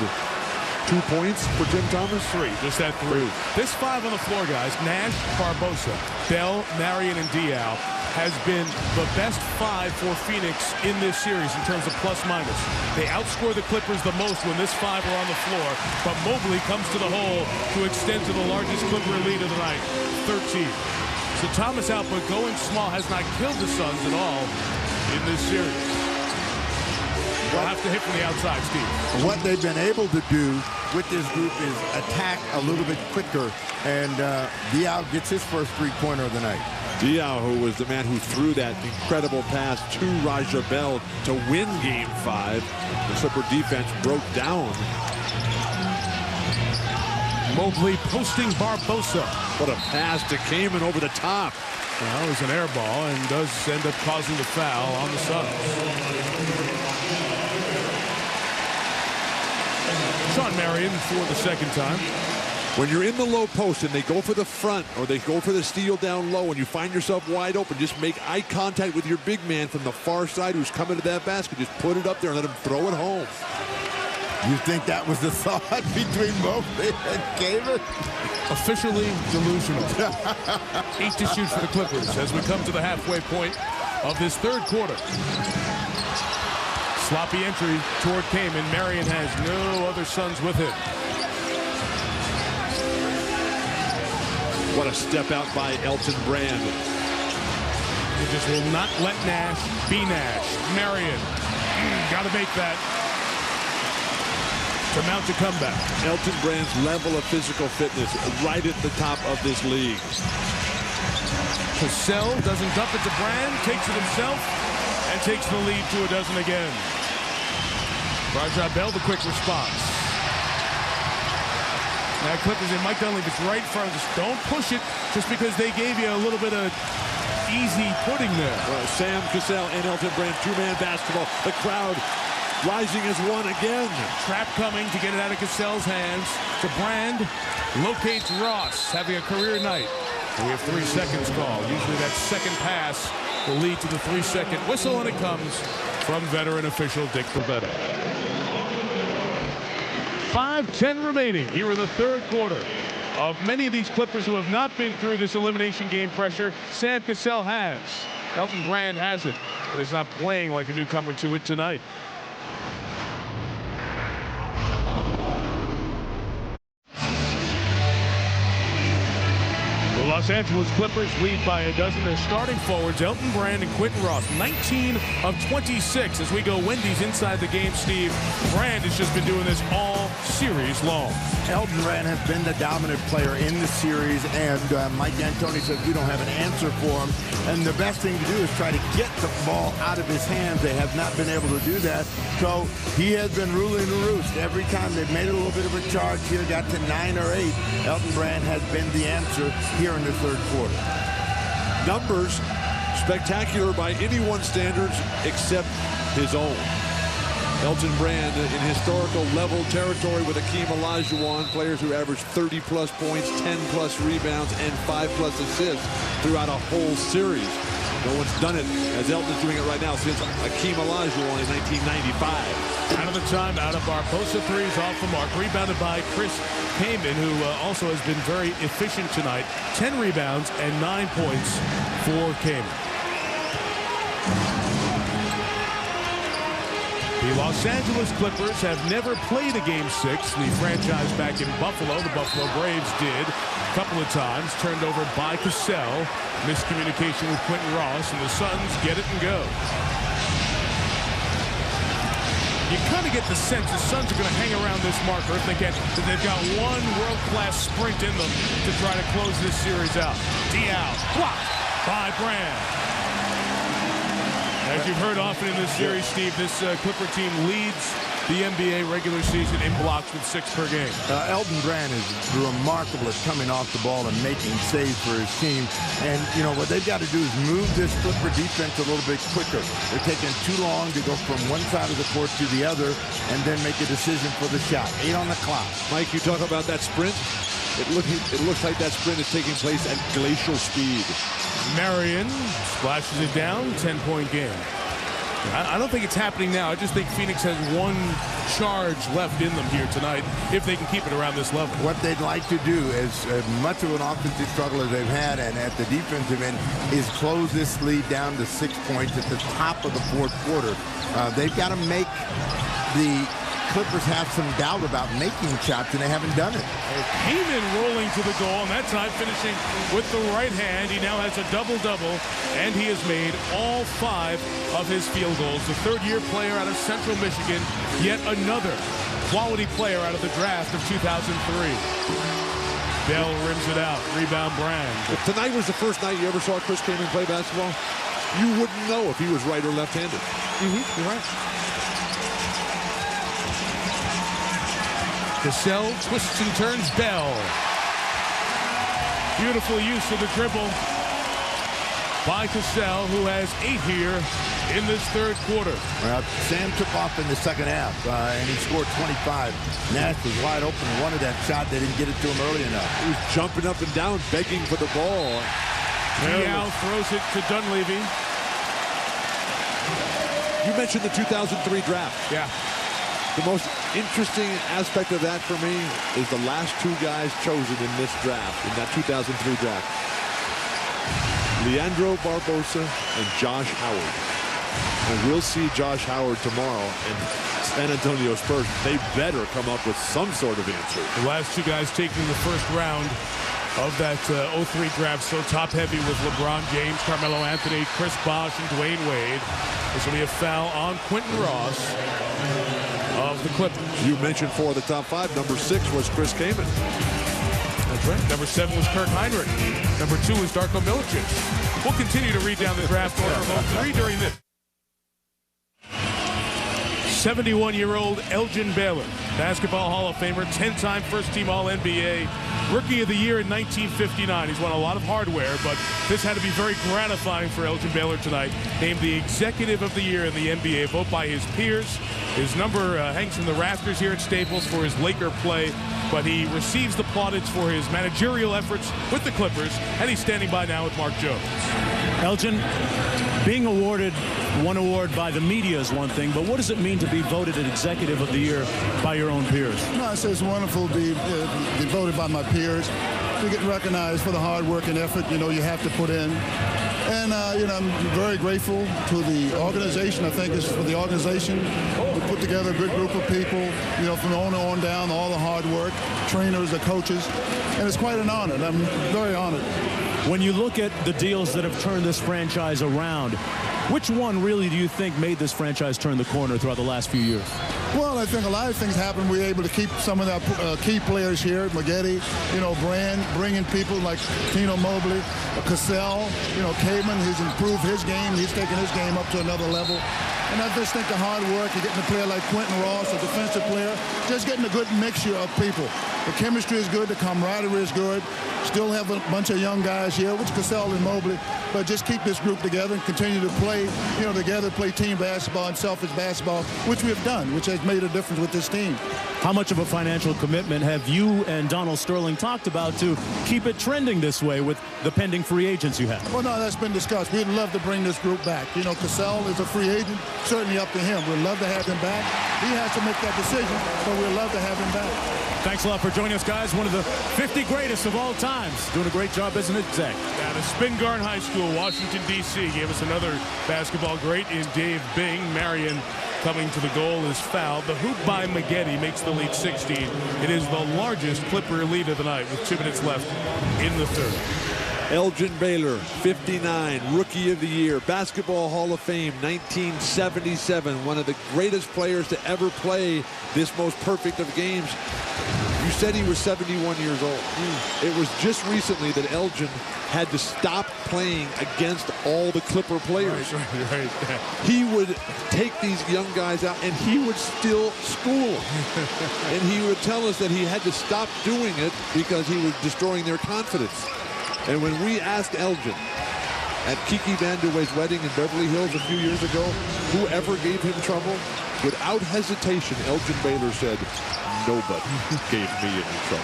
2 points for Tim Thomas? 3, just that 3. This 5 on the floor, guys, Nash, Barbosa, Bell, Marion, and Diao, has been the best 5 for Phoenix in this series in terms of plus-minus. They outscore the Clippers the most when this 5 are on the floor, but Mobley comes to the hole to extend to the largest Clipper lead of the night, 13. So Thomas out, but going small has not killed the Suns at all in this series. They'll have to hit from the outside, Steve. What they've been able to do with this group is attack a little bit quicker, and Diao gets his first three-pointer of the night. Diao, who was the man who threw that incredible pass to Raja Bell to win Game 5. The Clipper defense broke down. Mobley posting Barbosa. What a pass to Kaman over the top. Well, it was an air ball and does end up causing the foul on the Suns. Shawn Marion for the second time. When you're in the low post and they go for the front or they go for the steal down low and you find yourself wide open, just make eye contact with your big man from the far side who's coming to that basket. Just put it up there and let him throw it home. You think that was the thought between Mobley and Kaman? Officially delusional. 8 to shoot for the Clippers as we come to the halfway point of this third quarter. Sloppy entry toward Kaman. Marion has no other Suns with him. What a step out by Elton Brand. He just will not let Nash be Nash. Marion, got to make that to mount a comeback. Elton Brand's level of physical fitness right at the top of this league. Cassell doesn't dump it to Brand, takes it himself, and takes the lead to a dozen again. Raja Bell, the quick response. Now Clippers and Mike Dunleavy, it's right in front of us. Don't push it. just because they gave you a little bit of easy pudding there. Well, Sam Cassell and Elton Brand, two-man basketball. The crowd rising as one again. Trap coming to get it out of Cassell's hands. So Brand locates Ross, having a career night. We have 3 seconds call. Usually that second pass will lead to the 3-second whistle, and it comes from veteran official Dick Pavetta. 5:10 remaining here in the third quarter. Of many of these Clippers who have not been through this elimination game pressure, Sam Cassell has. Elton Brand hasn't, but is not playing like a newcomer to it tonight. The Los Angeles Clippers lead by a dozen. Their starting forwards, Elton Brand and Quentin Ross, 19 of 26 as we go Wendy's inside the game, Steve. Brand has just been doing this all series long. Elton Brand has been the dominant player in the series, and Mike D'Antoni says we don't have an answer for him. And the best thing to do is try to get the ball out of his hands. They have not been able to do that. So he has been ruling the roost. Every time they've made a little bit of a charge here, got to 9 or 8, Elton Brand has been the answer here in the third quarter. Numbers spectacular by anyone's standards except his own. Elton Brand in historical level territory with Akeem Olajuwon, players who average 30-plus points, 10-plus rebounds, and 5-plus assists throughout a whole series. No one's done it as Elton's doing it right now since Akeem Olajuwon in 1995. Out of the timeout, Barbosa threes off the mark, rebounded by Chris Kaman, who also has been very efficient tonight. 10 rebounds and 9 points for Kaman. The Los Angeles Clippers have never played a Game 6. The franchise back in Buffalo, the Buffalo Braves did a couple of times. Turned over by Cassell. Miscommunication with Quentin Ross, and the Suns get it and go. You kind of get the sense the Suns are going to hang around this marker if they get that they've got one world-class sprint in them to try to close this series out. Diaw blocked by Brand. As you've heard often in this series, Steve, this Clipper team leads the NBA regular season in blocks with 6 per game. Elton Brand is remarkable at coming off the ball and making saves for his team. And, you know, what they've got to do is move this Clipper defense a little bit quicker. They're taking too long to go from one side of the court to the other and then make a decision for the shot. 8 on the clock. Mike, you talk about that sprint. It looks like that sprint is taking place at glacial speed. Marion splashes it down, 10-point game. I don't think it's happening now. I just think Phoenix has one charge left in them here tonight if they can keep it around this level. What they'd like to do is much of an offensive struggle as they've had, and at the defensive end, is close this lead down to 6 points at the top of the fourth quarter. They've got to make the Clippers have some doubt about making shots, and they haven't done it. Kaman rolling to the goal, and that time finishing with the right hand. He now has a double-double, and he has made all 5 of his field goals. The third-year player out of Central Michigan, yet another quality player out of the draft of 2003. Bell rims it out. Rebound Brand. If tonight was the first night you ever saw Chris Kaman play basketball, you wouldn't know if he was right or left-handed. You're right. Cassell twists and turns Bell. Beautiful use of the dribble by Cassell, who has 8 here in this third quarter. Well, Sam took off in the second half, and he scored 25. Nash was wide open, wanted that shot. They didn't get it to him early enough. He was jumping up and down, begging for the ball. Diaw throws it to Dunleavy. You mentioned the 2003 draft. Yeah. The most interesting aspect of that for me is the last 2 guys chosen in this draft, in that 2003 draft. Leandro Barbosa and Josh Howard. And we'll see Josh Howard tomorrow in San Antonio Spurs. They better come up with some sort of answer. The last 2 guys taken in the first round of that 03 draft, so top-heavy with LeBron James, Carmelo Anthony, Chris Bosh, and Dwayne Wade. This will be a foul on Quentin Ross of the Clippers. You mentioned 4 of the top 5. Number 6 was Chris Kaman. That's right. Number 7 was Kirk Heinrich. Number 2 was Darko Milicic. We'll continue to read down the draft order of 03 during this. 71-year-old Elgin Baylor, Basketball Hall of Famer, 10-time first-team All-NBA, Rookie of the Year in 1959. He's won a lot of hardware, but this had to be very gratifying for Elgin Baylor tonight. Named the Executive of the Year in the NBA, vote by his peers. His number hangs from the rafters here at Staples for his Laker play, but he receives the plaudits for his managerial efforts with the Clippers, and he's standing by now with Mark Jones. Elgin, being awarded one award by the media is one thing, but what does it mean to be voted an Executive of the Year by your own peers? No, it's wonderful to be voted by my peers, to get recognized for the hard work and effort, you have to put in. And, I'm very grateful to the organization. I think it's for the organization to put together a good group of people, from the owner on down, all the hard work, trainers, the coaches. And it's quite an honor. I'm very honored. When you look at the deals that have turned this franchise around, which one really do you think made this franchise turn the corner throughout the last few years? Well, I think a lot of things happened. We were able to keep some of our key players here, Maggette, Brand, bringing people like Tino Mobley, Cassell, Caveman. He's improved his game. He's taken his game up to another level. And I just think the hard work of getting a player like Quentin Ross, a defensive player, just getting a good mixture of people. The chemistry is good. The camaraderie is good. Still have a bunch of young guys here, which Cassell and Mobley, but just keep this group together and continue to play, together, play team basketball and selfish basketball, which we have done, which has made a difference with this team. How much of a financial commitment have you and Donald Sterling talked about to keep it trending this way with the pending free agents you have? Well, no, that's been discussed. We'd love to bring this group back. Cassell is a free agent, certainly up to him. We'd love to have him back. He has to make that decision, but we'd love to have him back. Thanks a lot for joining us, guys. One of the 50 greatest of all times. Doing a great job, isn't it, Zach? Out of Spingarn High School, Washington, D.C. gave us another basketball great in Dave Bing. Marion coming to the goal is fouled. The hoop by Maggette makes the lead 16. It is the largest Clipper lead of the night with 2 minutes left in the third. Elgin Baylor, 59, Rookie of the Year, Basketball Hall of Fame, 1977. One of the greatest players to ever play this most perfect of games. You said he was 71 years old. It was just recently that Elgin had to stop playing against all the Clipper players. Right. He would take these young guys out, and he would still school them. And he would tell us that he had to stop doing it because he was destroying their confidence. And when we asked Elgin at Kiki Vandeweghe's wedding in Beverly Hills a few years ago, whoever gave him trouble, without hesitation, Elgin Baylor said, nobody gave me any trouble.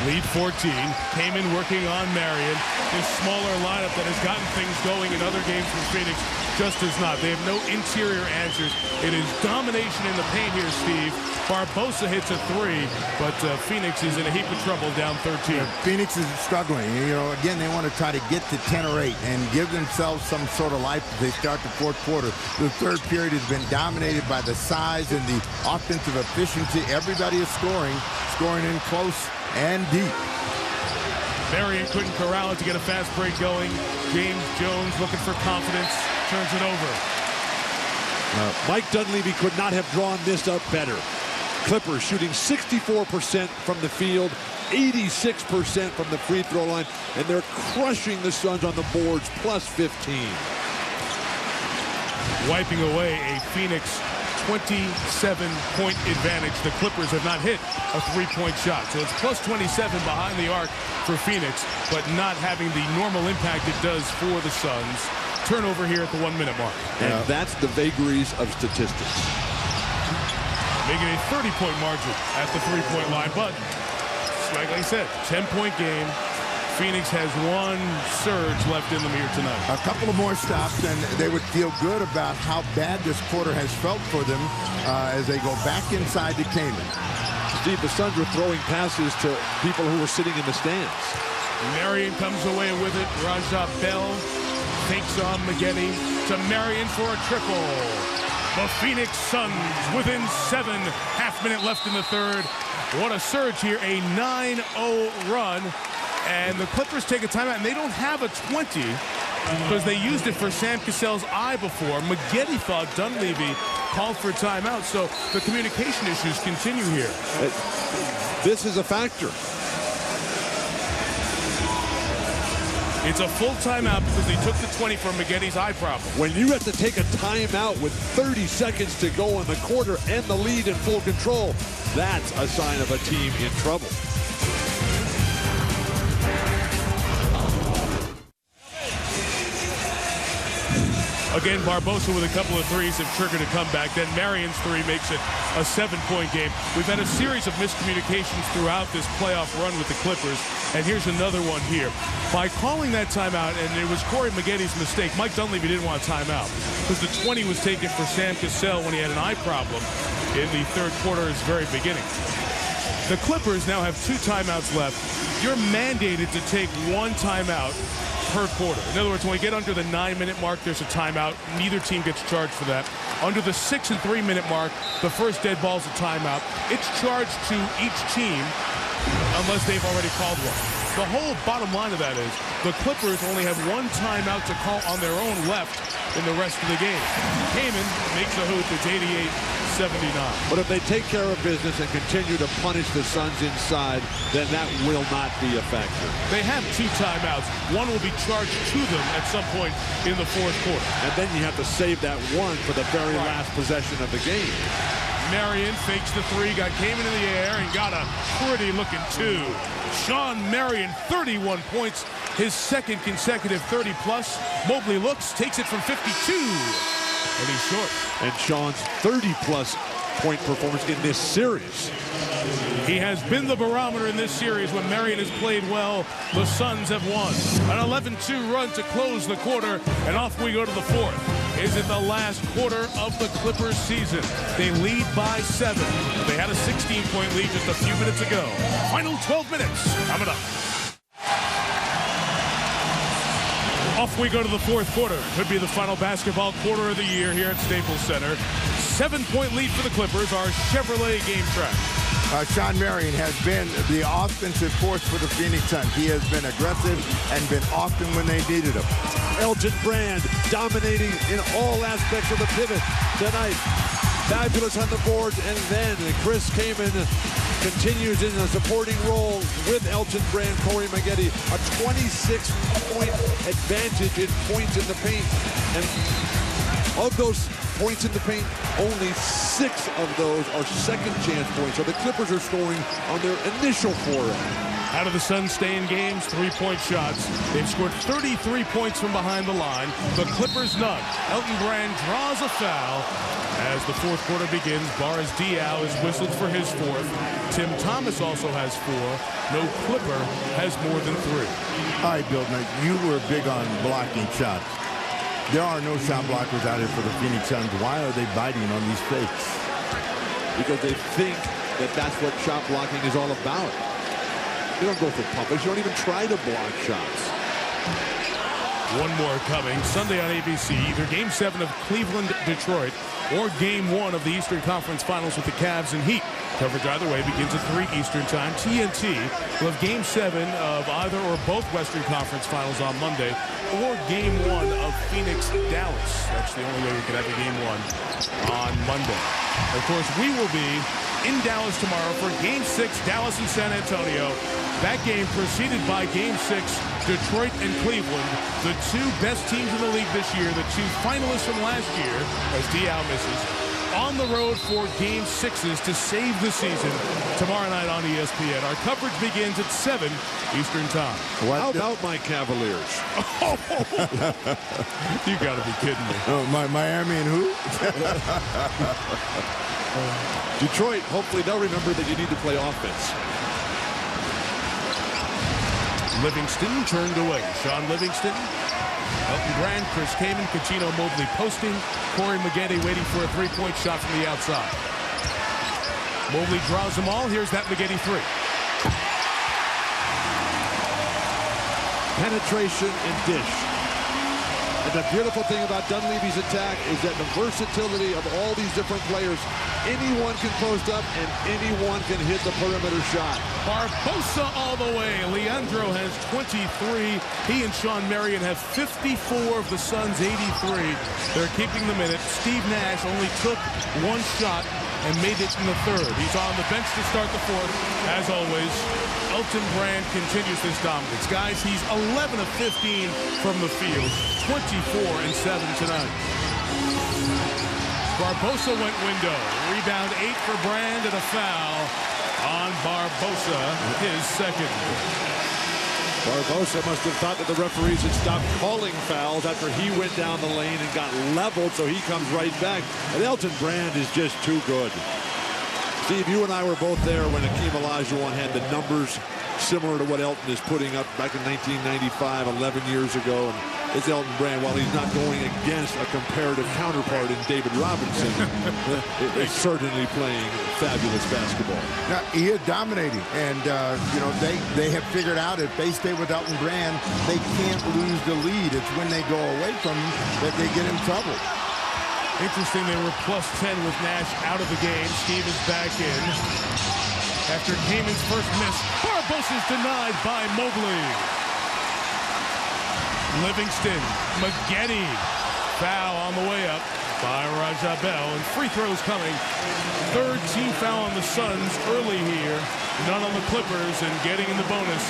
Lead 14. Kamen working on Marion. This smaller lineup that has gotten things going in other games for Phoenix just does not. They have no interior answers. It is domination in the paint here, Steve. Barbosa hits a 3, but Phoenix is in a heap of trouble, down 13. Phoenix is struggling. Again, they want to try to get to 10 or 8 and give themselves some sort of life as they start the fourth quarter. The third period has been dominated by the size and the offensive efficiency. Everybody is scoring in close and deep. Marion couldn't corral it to get a fast break going. James Jones looking for confidence, turns it over. Mike Dunleavy could not have drawn this up better. Clippers shooting 64% from the field, 86% from the free throw line, and they're crushing the Suns on the boards, plus 15. Wiping away a Phoenix 27-point advantage. The Clippers have not hit a three-point shot. So it's plus 27 behind the arc for Phoenix, but not having the normal impact it does for the Suns. Turnover here at the 1 minute mark. And that's the vagaries of statistics. Making a 30-point margin at the three-point line. But, like I said, 10-point game. Phoenix has one surge left in them here tonight. A couple of more stops, and they would feel good about how bad this quarter has felt for them as they go back inside to Kamen. Steve, the Suns were throwing passes to people who were sitting in the stands. Marion comes away with it. Raja Bell takes on Maggette to Marion for a triple. The Phoenix Suns within 7, half-minute left in the third. What a surge here, a 9-0 run. And the Clippers take a timeout, and they don't have a 20 because they used it for Sam Cassell's eye before. Maggette thought Dunleavy called for a timeout, so the communication issues continue here. This is a factor. It's a full timeout because they took the 20 for Maggette's eye problem. When you have to take a timeout with 30 seconds to go in the quarter and the lead in full control, that's a sign of a team in trouble. Again, Barbosa with a couple of threes have triggered a comeback. Then Marion's three makes it a 7-point game. We've had a series of miscommunications throughout this playoff run with the Clippers, and here's another one here. By calling that timeout, and it was Corey Maggette's mistake, Mike Dunleavy didn't want a timeout because the 20 was taken for Sam Cassell when he had an eye problem in the third quarter's very beginning. The Clippers now have 2 timeouts left. You're mandated to take 1 timeout per quarter. In other words, when we get under the 9-minute mark, there's a timeout. Neither team gets charged for that. Under the 6 and 3-minute mark, the first dead ball is a timeout. It's charged to each team unless they've already called one. The whole bottom line of that is the Clippers only have 1 timeout to call on their own left in the rest of the game. Kaman makes a hoop. It's 88-79. But if they take care of business and continue to punish the Suns inside, then that will not be a factor. They have 2 timeouts. One will be charged to them at some point in the fourth quarter. And then you have to save that one for the very last possession of the game. Marion fakes the 3, got Kaman in the air, and got a pretty-looking 2. Shawn Marion, 31 points, his second consecutive 30-plus. Mobley looks, takes it from 52, and he's short. And Shawn's 30-plus point performance in this series. He has been the barometer in this series. When Marion has played well, the Suns have won. An 11-2 run to close the quarter, and off we go to the fourth. Is it the last quarter of the Clippers season? They lead by 7. They had a 16-point lead just a few minutes ago. Final 12 minutes coming up. Off we go to the fourth quarter. Could be the final basketball quarter of the year here at Staples Center. 7-point lead for the Clippers, our Chevrolet game track. Shawn Marion has been the offensive force for the Phoenix Suns. He has been aggressive and been often when they needed him. Elton Brand dominating in all aspects of the pivot tonight. Fabulous on the boards, and then Chris Kaman continues in a supporting role with Elton Brand, Corey Maggette. A 26-point advantage in points in the paint. And of those points in the paint, only 6 of those are second chance points. So the Clippers are scoring on their initial foray. How do the Suns stay in games? 3-point shots. They've scored 33 points from behind the line. The Clippers none. Elton Brand draws a foul. As the fourth quarter begins, Boris Diaw is whistled for his 4th. Tim Thomas also has 4. No Clipper has more than 3. All right, Bill, now, you were big on blocking shots. There are no shot blockers out here for the Phoenix Suns. Why are they biting on these fakes? Because they think that that's what shot blocking is all about. You don't go for puppets. You don't even try to block shots. One more coming Sunday on ABC. Either Game 7 of Cleveland-Detroit or Game 1 of the Eastern Conference Finals with the Cavs and Heat. Coverage either way begins at 3 Eastern time. TNT will have Game 7 of either or both Western Conference Finals on Monday, or Game 1 of Phoenix-Dallas. That's the only way we could have a Game 1 on Monday. Of course, we will be in Dallas tomorrow for Game 6, Dallas and San Antonio. That game preceded by Game 6, Detroit and Cleveland, the 2 best teams in the league this year, the 2 finalists from last year, as Diaw misses, on the road for Game 6s to save the season tomorrow night on ESPN. Our coverage begins at 7 Eastern time. How about my Cavaliers? You got to be kidding me. Miami and who? Detroit, hopefully they'll remember that you need to play offense. Livingston turned away. Sean Livingston, Elton Brand, Chris Kaman, Cuttino Mobley posting. Corey Maggette waiting for a 3-point shot from the outside. Mobley draws them all. Here's that Maggette 3. Penetration and dish. And the beautiful thing about Dunleavy's attack is that the versatility of all these different players, anyone can post up and anyone can hit the perimeter shot. Barbosa all the way. Leandro has 23. He and Shawn Marion have 54 of the Suns' 83. They're keeping the minute. Steve Nash only took 1 shot and made it in the 3rd. He's on the bench to start the 4th. As always, Elton Brand continues his dominance. Guys, he's 11 of 15 from the field, 24-7 tonight. Barbosa went window. Rebound 8 for Brand and a foul on Barbosa, his 2nd. Barbosa must have thought that the referees had stopped calling fouls after he went down the lane and got leveled, so he comes right back. And Elton Brand is just too good. Steve, you and I were both there when Hakeem Olajuwon had the numbers similar to what Elton is putting up back in 1995, 11 years ago. And it's Elton Brand, while he's not going against a comparative counterpart in David Robinson, is certainly playing fabulous basketball. Now, he is dominating, and you know, they have figured out if they stay with Elton Brand, they can't lose the lead. It's when they go away from him that they get in trouble. Interesting, they were plus 10 with Nash out of the game. Steve is back in. After Kamen's first miss, Barbosa's denied by Mobley. Livingston, Maggette, foul on the way up by Raja Bell, and free throws coming. Third team foul on the Suns early here, none on the Clippers, and getting in the bonus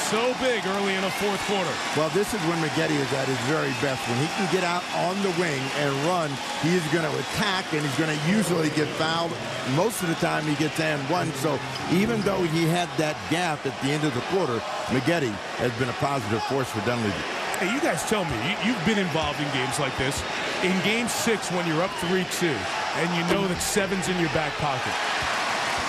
so big early in the fourth quarter. Well, this is when Maggette is at his very best. When he can get out on the wing and run, he is going to attack, and he's going to usually get fouled. Most of the time he gets and one, so even though he had that gap at the end of the quarter, Maggette has been a positive force for Dunleavy. Hey, you guys tell me, you've been involved in games like this. In Game 6, when you're up 3-2, and you know that 7's in your back pocket,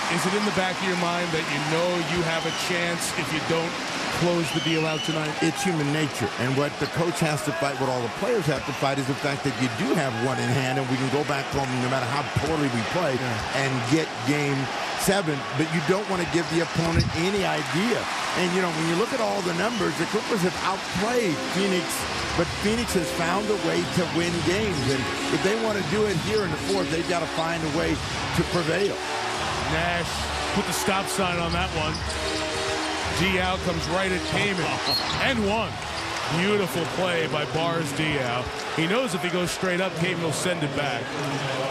is it in the back of your mind that you know you have a chance if you don't close the deal out tonight? It's human nature, and what the coach has to fight, what all the players have to fight, is the fact that you do have one in hand, and we can go back home no matter how poorly we play and get Game 7, but you don't want to give the opponent any idea. And, you know, when you look at all the numbers, the Clippers have outplayed Phoenix, but Phoenix has found a way to win games. And if they want to do it here in the fourth, they've got to find a way to prevail. Nash put the stop sign on that one. Diaw comes right at Kaman. And one. Beautiful play by Bars Diaw. He knows if he goes straight up, Kaman will send it back.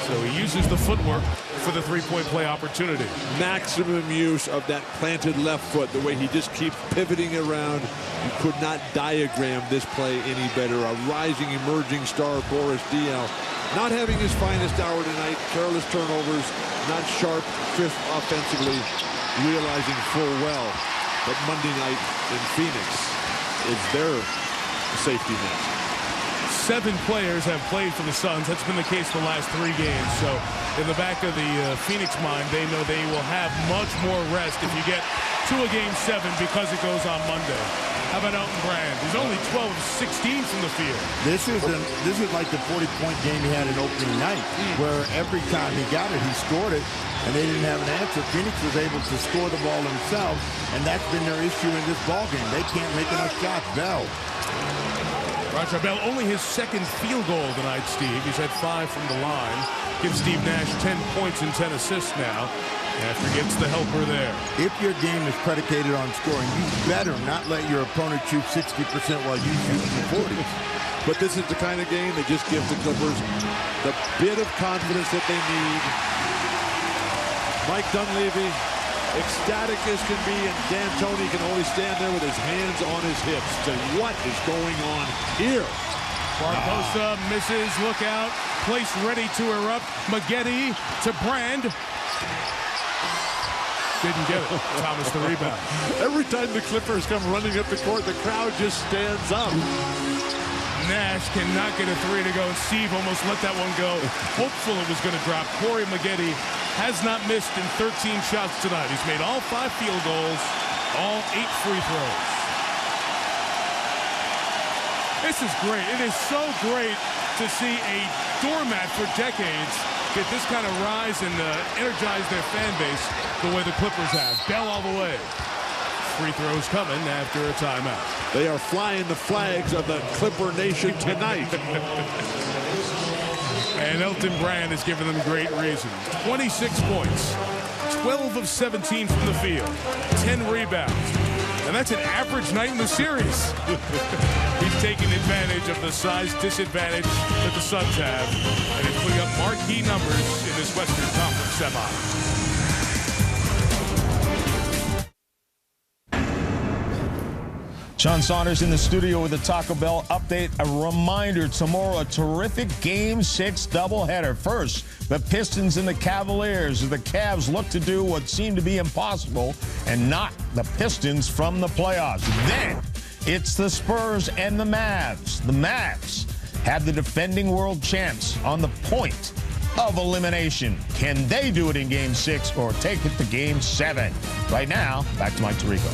So he uses the footwork for the three-point play opportunity. Maximum use of that planted left foot, the way he just keeps pivoting around. You could not diagram this play any better. A rising, emerging star, Boris Diaw, not having his finest hour tonight. Careless turnovers, not sharp, crisp offensively, realizing full well that Monday night in Phoenix is their safety net. 7 players have played for the Suns. That's been the case the last 3 games. So in the back of the Phoenix mind, they know they will have much more rest if you get to a Game 7 because it goes on Monday. How about Elton Brand? He's only 12 of 16 from the field. This is like the 40-point game he had in opening night, where every time he got it, he scored it, and they didn't have an answer. Phoenix was able to score the ball themselves, and that's been their issue in this ballgame. They can't make enough shots. Bell. Raja Bell, only his second field goal tonight, Steve. He's had 5 from the line. Gives Steve Nash 10 points and 10 assists now after he gets the helper there. If your game is predicated on scoring, you better not let your opponent shoot 60% while you shoot the 40s. But this is the kind of game that just gives the Clippers the bit of confidence that they need. Mike Dunleavy, ecstatic as can be, and D'Antoni can only stand there with his hands on his hips. So what is going on here? Barbosa misses, look out, place ready to erupt. Maggette to Brand. Didn't get it. Thomas the rebound. Every time the Clippers come running up the court, the crowd just stands up. Nash cannot get a 3 to go, and Steve almost let that one go. Hopeful it was going to drop. Corey Maggette has not missed in 13 shots tonight. He's made all 5 field goals, all 8 free throws. This is great. It is so great to see a doormat for decades get this kind of rise and energize their fan base the way the Clippers have. Bell all the way. Free throws coming after a timeout. They are flying the flags of the Clipper Nation tonight. And Elton Brand has given them great reason. 26 points, 12 of 17 from the field, 10 rebounds. And that's an average night in the series. He's taking advantage of the size disadvantage that the Suns have, and he's putting up marquee numbers in this Western Conference Semi. Sean Saunders in the studio with the Taco Bell update. A reminder, tomorrow, a terrific Game 6 doubleheader. First, the Pistons and the Cavaliers, as the Cavs look to do what seemed to be impossible and knock the Pistons from the playoffs. Then, It's the Spurs and the Mavs. The Mavs have the defending world champs on the point of elimination. Can they do it in Game 6 or take it to Game 7? Right now, back to Mike Tirico.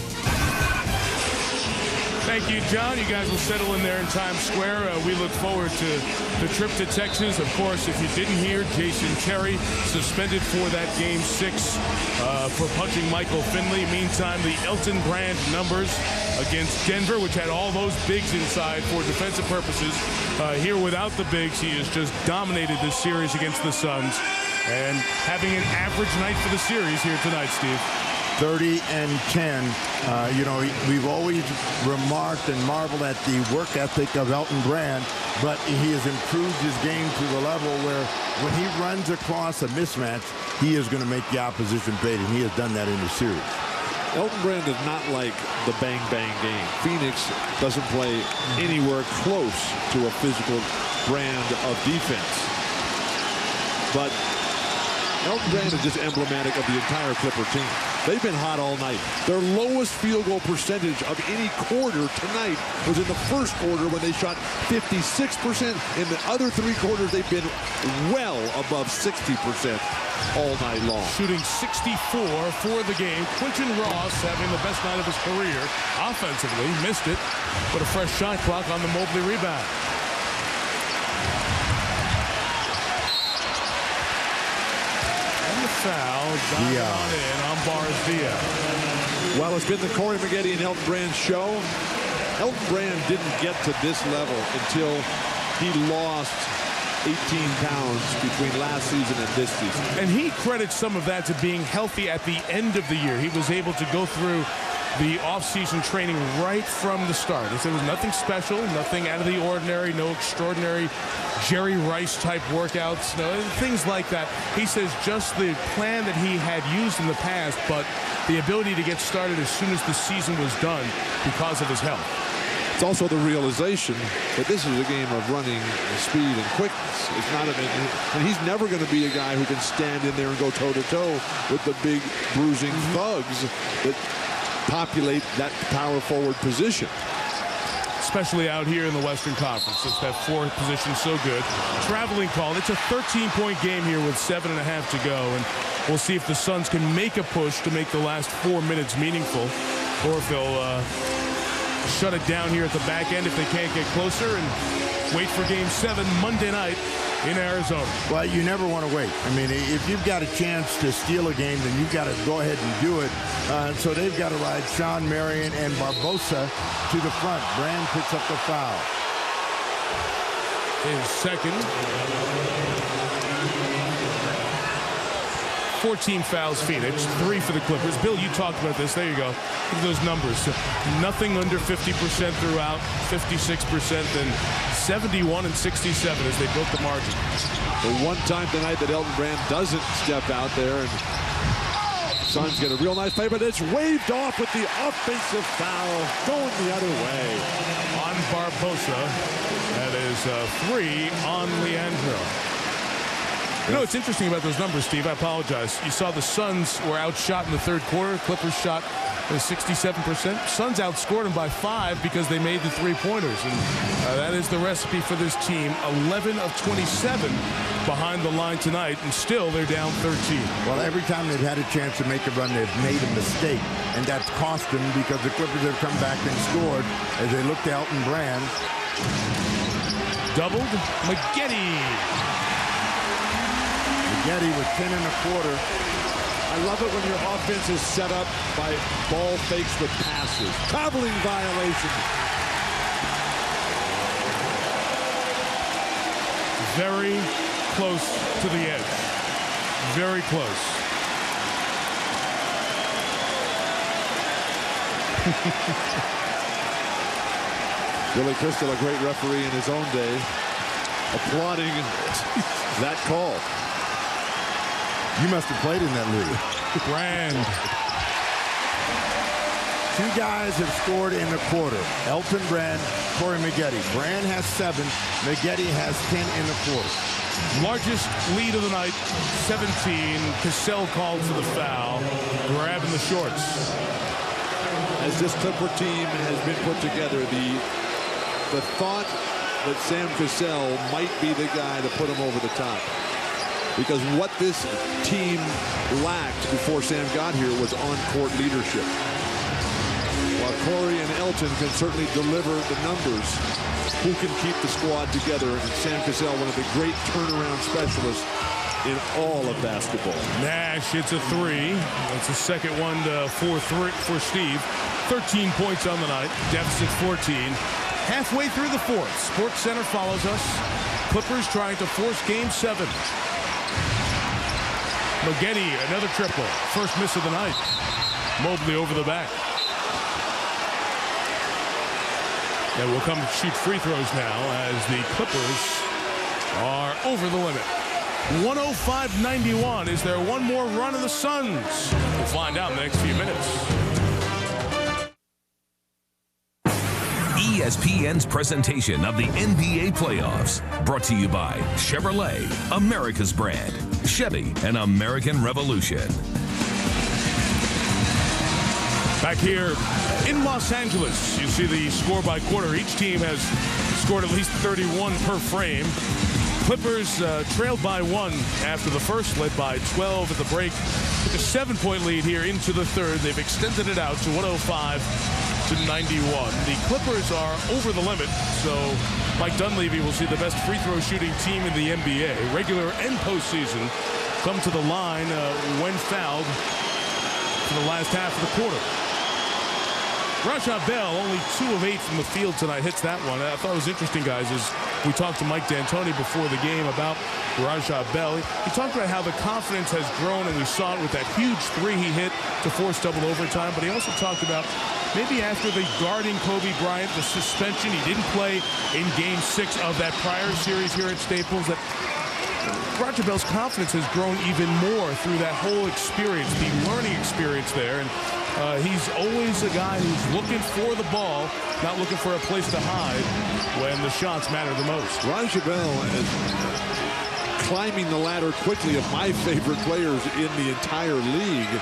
Thank you, John. You guys will settle in there in Times Square. We look forward to the trip to Texas. Of course, if you didn't hear, Jason Terry suspended for that Game 6 for punching Michael Finley. Meantime, the Elton Brand numbers against Denver, which had all those bigs inside for defensive purposes. Here without the bigs, he has just dominated this series against the Suns and having an average night for the series here tonight, Steve. 30 and 10. You know, we've always remarked and marveled at the work ethic of Elton Brand, but he has improved his game to the level where when he runs across a mismatch, he is going to make the opposition pay, and he has done that in the series. Elton Brand is not like the bang-bang game. Phoenix doesn't play anywhere close to a physical brand of defense. But Elton Brand is just emblematic of the entire Clipper team. They've been hot all night. Their lowest field goal percentage of any quarter tonight was in the first quarter when they shot 56%. In the other three quarters, they've been well above 60% all night long. Shooting 64 for the game. Quentin Ross having the best night of his career offensively. Missed it. Put a fresh shot clock on the Mobley rebound. Foul, diving on in on Barzia. Well, it's been the Corey Maggette and Elton Brand show. Elton Brand didn't get to this level until he lost 18 pounds between last season and this season. And he credits some of that to being healthy at the end of the year. He was able to go through the off-season training right from the start. He said it was nothing special, nothing out of the ordinary, no extraordinary Jerry Rice-type workouts, no, things like that. He says just the plan that he had used in the past, but the ability to get started as soon as the season was done because of his health. It's also the realization that this is a game of running speed and quickness. It's not and he's never going to be a guy who can stand in there and go toe-to-toe with the big bruising thugs that populate that power forward position. Especially out here in the Western Conference. It's that fourth position so good. Traveling call. It's a 13-point game here with 7.5 to go. And we'll see if the Suns can make a push to make the last 4 minutes meaningful, or if they'll shut it down here at the back end if they can't get closer and wait for Game 7 Monday night in Arizona. Well, you never want to wait. I mean, if you've got a chance to steal a game, then you've got to go ahead and do it. So they've got to ride Shawn Marion and Barbosa to the front. Brand picks up the foul. His second. 14 fouls Phoenix, 3 for the Clippers. Bill, you talked about this. There you go. Look at those numbers. So nothing under 50% throughout, 56%, and 71 and 67 as they built the margin. The one time tonight that Elton Brand doesn't step out there, and Suns get a real nice play, but it's waved off with the offensive foul going the other way. On Barbosa. That is 3 on Leandro. You know what's interesting about those numbers, Steve? I apologize. You saw the Suns were outshot in the third quarter. Clippers shot 67%. Suns outscored them by 5 because they made the three-pointers. And that is the recipe for this team. 11 of 27 behind the line tonight, and still they're down 13. Well, every time they've had a chance to make a run, they've made a mistake. And that's cost them because the Clippers have come back and scored as they look to Elton Brand. Doubled. Maggette. Maggette with 10 and a quarter. I love it when your offense is set up by ball fakes with passes. Traveling violation. Very close to the edge. Very close. Billy Crystal, a great referee in his own day, applauding that call. You must have played in that league. Brand. 2 guys have scored in the quarter. Elton Brand, Corey Maggette. Brand has 7. Maggette has 10 in the quarter. Largest lead of the night, 17. Cassell called for the foul, grabbing the shorts. as this Clipper team has been put together, the thought that Sam Cassell might be the guy to put him over the top. Because what this team lacked before Sam got here was on-court leadership. While Corey and Elton can certainly deliver the numbers, who can keep the squad together? And Sam Cassell, one of the great turnaround specialists in all of basketball. Nash hits a three. That's the second one for Steve. 13 points on the night. Deficit 14. Halfway through the fourth. Sports Center follows us. Clippers trying to force Game 7. Maggette, another triple. First miss of the night. Mobley over the back. And we'll come shoot free throws now as the Clippers are over the limit. 105-91. Is there one more run of the Suns? We'll find out in the next few minutes. ESPN's presentation of the NBA playoffs, brought to you by Chevrolet, America's brand, Chevy, an American revolution. Back here in Los Angeles, you see the score by quarter. Each team has scored at least 31 per frame. Clippers trailed by 1 after the first, led by 12 at the break. Took a 7-point lead here into the third. They've extended it out to 105-91. The Clippers are over the limit, so Mike Dunleavy will see the best free throw shooting team in the NBA, regular and postseason, come to the line when fouled for the last half of the quarter. Raja Bell, only 2 of 8 from the field tonight, hits that one. I thought it was interesting, guys, as we talked to Mike D'Antoni before the game about Raja Bell. He talked about how the confidence has grown, and we saw it with that huge 3 he hit to force double overtime. But he also talked about maybe after the guarding Kobe Bryant, the suspension, he didn't play in Game 6 of that prior series here at Staples, that Raja Bell's confidence has grown even more through that whole experience, the learning experience there. And he's always a guy who's looking for the ball, not looking for a place to hide when the shots matter the most. Raja Bell is climbing the ladder quickly of my favorite players in the entire league.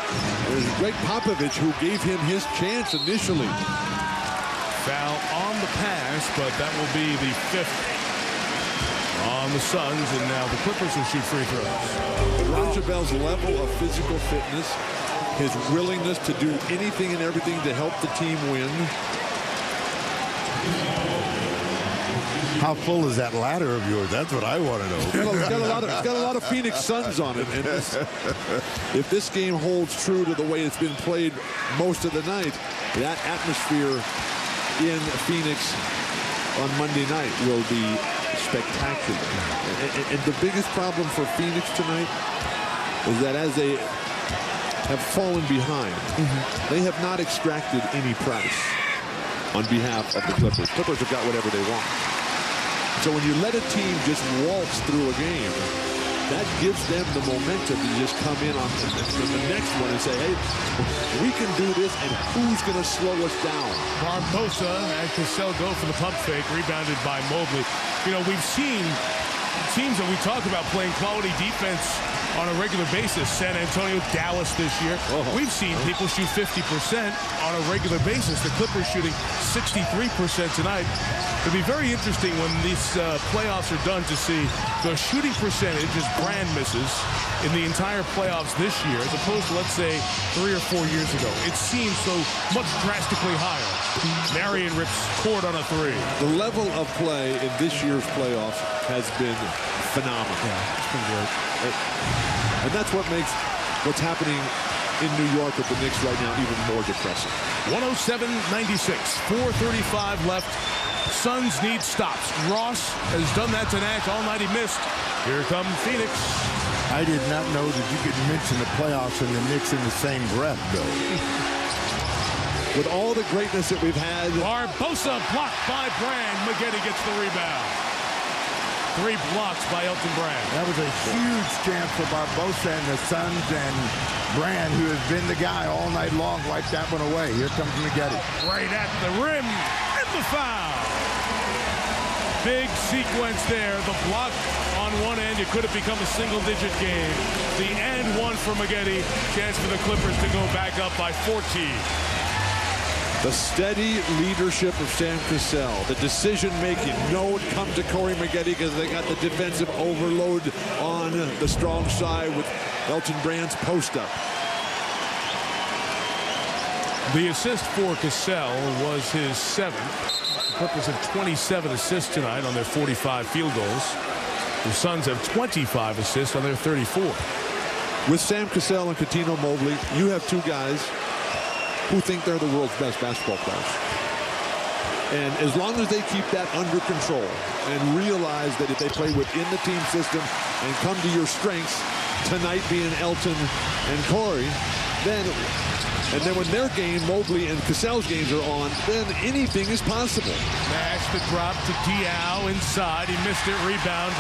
There's Greg Popovich, who gave him his chance initially. Foul on the pass, but that will be the 5th on the Suns, and now the Clippers will shoot free throws. Raja Bell's level of physical fitness, his willingness to do anything and everything to help the team win. How full is that ladder of yours? That's what I want to know. It's got a lot of Phoenix Suns on it. And if this game holds true to the way it's been played most of the night, that atmosphere in Phoenix on Monday night will be spectacular. And the biggest problem for Phoenix tonight is that as they have fallen behind, they have not extracted any price on behalf of the Clippers. Clippers have got whatever they want. So when you let a team just waltz through a game, that gives them the momentum to just come in on the next one and say, hey, we can do this, and who's going to slow us down? Barbosa and Cassell go for the pump fake, rebounded by Mobley. You know, we've seen teams that we talk about playing quality defense on a regular basis. San Antonio, Dallas this year. We've seen people shoot 50% on a regular basis. The Clippers shooting 63% tonight. It'll be very interesting when these playoffs are done to see the shooting percentage as Brand misses in the entire playoffs this year, as opposed to, let's say, 3 or 4 years ago. It seems so much drastically higher. Marion rips Cord on a 3. The level of play in this year's playoffs has been phenomenal. Yeah, it's been great. And that's what makes what's happening in New York with the Knicks right now even more depressing. 107-96, 4:35 left. Suns need stops. Ross has done that to Nash all night. He missed. Here come Phoenix. I did not know that you could mention the playoffs and the Knicks in the same breath, though. With all the greatness that we've had. Barbosa blocked by Brand. Maggette gets the rebound. 3 blocks by Elton Brand. That was a huge chance for Barbosa and the Suns, and Brand, who has been the guy all night long, wiped that one away. Here comes Maggette. Right at the rim, and the foul. Big sequence there. The block on one end. It could have become a single-digit game. The and one for Maggette. Chance for the Clippers to go back up by 14. The steady leadership of Sam Cassell, the decision-making. No one come to Corey Maggette because they got the defensive overload on the strong side with Elton Brand's post-up. The assist for Cassell was his 7th. The Clippers have 27 assists tonight on their 45 field goals. The Suns have 25 assists on their 34. With Sam Cassell and Cuttino Mobley, you have two guys who think they're the world's best basketball players. And as long as they keep that under control and realize that if they play within the team system and come to your strengths, tonight being Elton and Corey, then when their game, Mobley and Cassell's games are on, then anything is possible. Nash the drop to Diao inside. He missed it. Rebound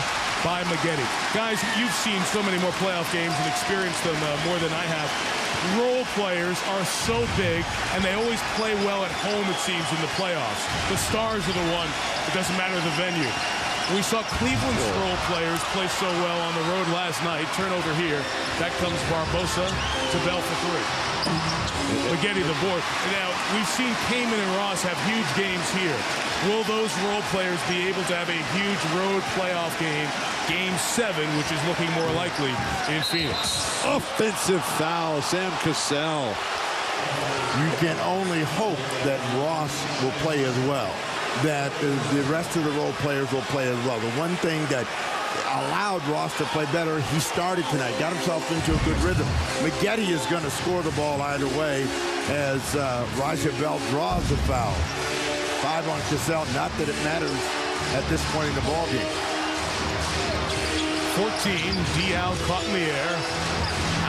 by Maggette. Guys, you've seen so many more playoff games and experienced them more than I have. Role players are so big, and they always play well at home, it seems, in the playoffs. The stars are the one. It doesn't matter the venue. We saw Cleveland's role players play so well on the road last night. Turnover here. That comes Barbosa to Bell for 3. Maggette the board. Now, we've seen Kaman and Ross have huge games here. Will those role players be able to have a huge road playoff game, Game 7, which is looking more likely in Phoenix? Offensive foul, Sam Cassell. You can only hope that Ross will play as well, that the rest of the role players will play as well. The one thing that allowed Ross to play better, he started tonight, got himself into a good rhythm. Maggette is going to score the ball either way as Raja Bell draws the foul. 5 on Cassell, not that it matters at this point in the ball game. 14, Diao caught in the air.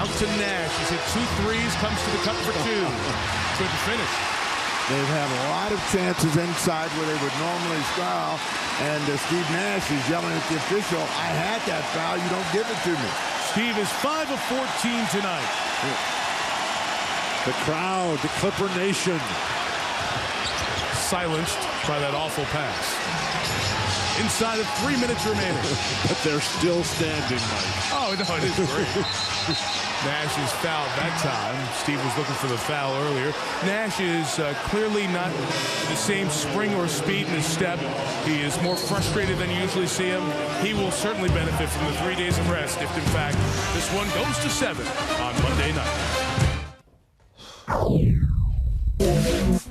Out to Nash. He's hit 2 threes, comes to the cup for 2. Couldn't finish. They've had a lot of chances inside where they would normally foul, and Steve Nash is yelling at the official, I had that foul, you don't give it to me. Steve is 5 of 14 tonight. The crowd, the Clipper Nation. Silenced by that awful pass. Inside of 3 minutes remaining. But they're still standing, Mike. Oh, no, it is great. Nash is fouled that time. Steve was looking for the foul earlier. Nash is clearly not the same spring or speed in his step. He is more frustrated than you usually see him. He will certainly benefit from the 3 days of rest if, in fact, this one goes to 7 on Monday night.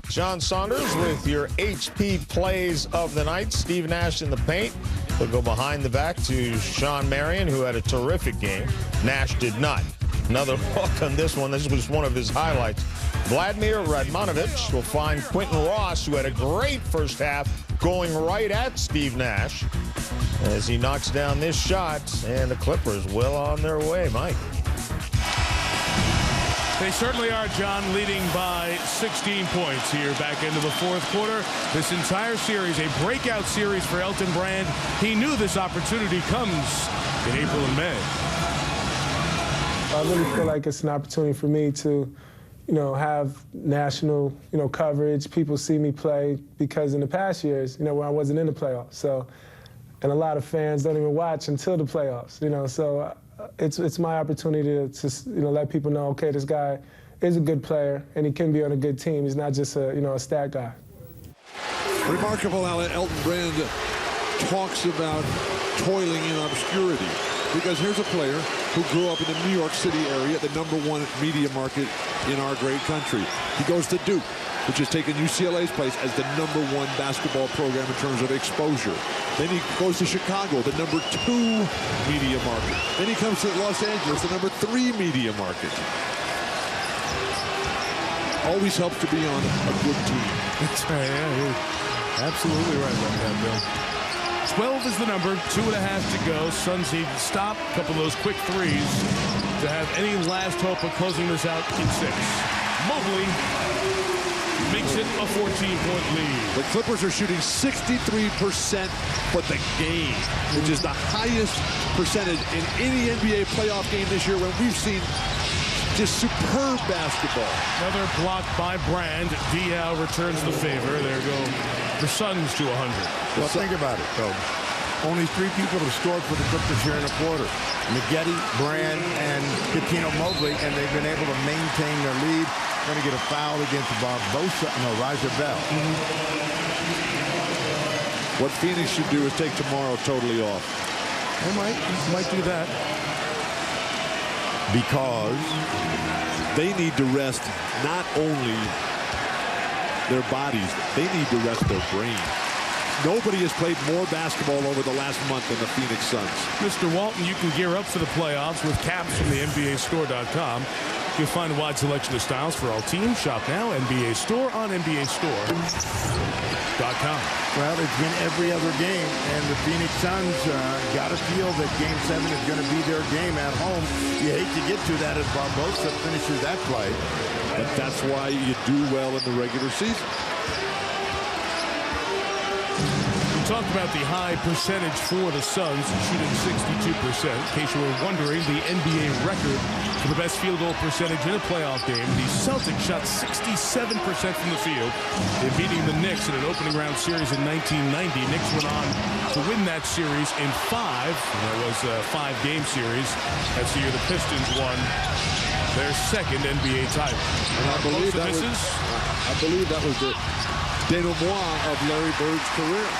John Saunders with your HP plays of the night. Steve Nash in the paint. He'll go behind the back to Shawn Marion, who had a terrific game. Nash did not. Another hook on this one. This was one of his highlights. Vladimir Radmanovic will find Quentin Ross, who had a great first half, going right at Steve Nash as he knocks down this shot, and the Clippers well on their way, Mike. They certainly are, John, leading by 16 points here back into the 4th quarter. This entire series, a breakout series for Elton Brand. He knew this opportunity comes in April and May. I really feel like it's an opportunity for me to, have national, coverage. People see me play because in the past years, where I wasn't in the playoffs. So, and a lot of fans don't even watch until the playoffs, so it's my opportunity to let people know, okay, this guy is a good player and he can be on a good team. He's not just a stat guy. Remarkable how Elton Brand talks about toiling in obscurity, because here's a player who grew up in the New York City area, the #1 media market in our great country. He goes to Duke, which has taken UCLA's place as the #1 basketball program in terms of exposure. Then he goes to Chicago, the #2 media market. Then he comes to Los Angeles, the #3 media market. Always helps to be on a good team. That's right, yeah, you're absolutely right about that, Bill. 12 is the number, 2.5 to go. Suns need to stop a couple of those quick threes to have any last hope of closing this out in 6. Mobley makes it a 14-point lead. The Clippers are shooting 63% for the game, which is the highest percentage in any NBA playoff game this year, when we've seen just superb basketball. Another block by Brand. Diao returns the favor. There go the Suns to 100. Well, think about it, though. Only 3 people have scored for the Clippers here in a quarter. Maggette, Brand, and Cuttino Mobley, and they've been able to maintain their lead. going to get a foul against Barbosa. No, Raja Bell. What Phoenix should do is take tomorrow totally off. They might do that. Because they need to rest not only their bodies, they need to rest their brains. Nobody has played more basketball over the last month than the Phoenix Suns. Mr. Walton, you can gear up for the playoffs with caps from the NBAstore.com. You'll find a wide selection of styles for all teams. Shop now, NBA Store on NBAstore.com. Well, it's been every other game, and the Phoenix Suns got to feel that Game 7 is going to be their game at home. You hate to get to that as Barbosa finishes that play. But that's why you do well in the regular season. We talked about the high percentage for the Suns, shooting 62%. In case you were wondering, the NBA record for the best field goal percentage in a playoff game. The Celtics shot 67% from the field in beating the Knicks in an opening round series in 1990. Knicks went on to win that series in 5. That was a 5-game series. That's the year the Pistons won their second NBA title. And I believe that was the denouement of Larry Bird's career.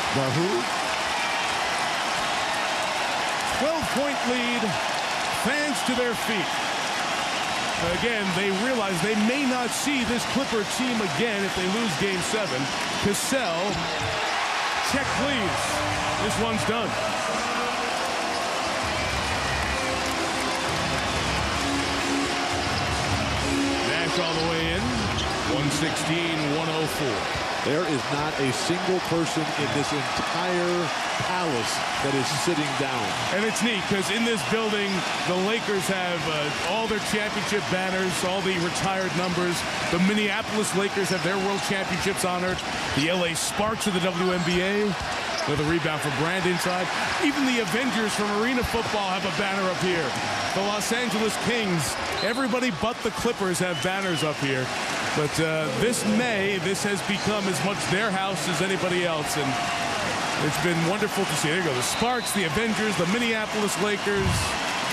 The who? 12-point lead. Fans to their feet. Again, they realize they may not see this Clipper team again if they lose Game 7. Cassell, check please. This one's done. Nash all the way in. 116-104. There is not a single person in this entire palace that is sitting down. And it's neat because in this building, the Lakers have all their championship banners, all the retired numbers. The Minneapolis Lakers have their world championships honored. The LA Sparks of the WNBA with a rebound for Brand inside. Even the Avengers from Arena Football have a banner up here. The Los Angeles Kings, everybody but the Clippers have banners up here. But this has become as much their house as anybody else. And it's been wonderful to see. There you go. The Sparks, the Avengers, the Minneapolis Lakers,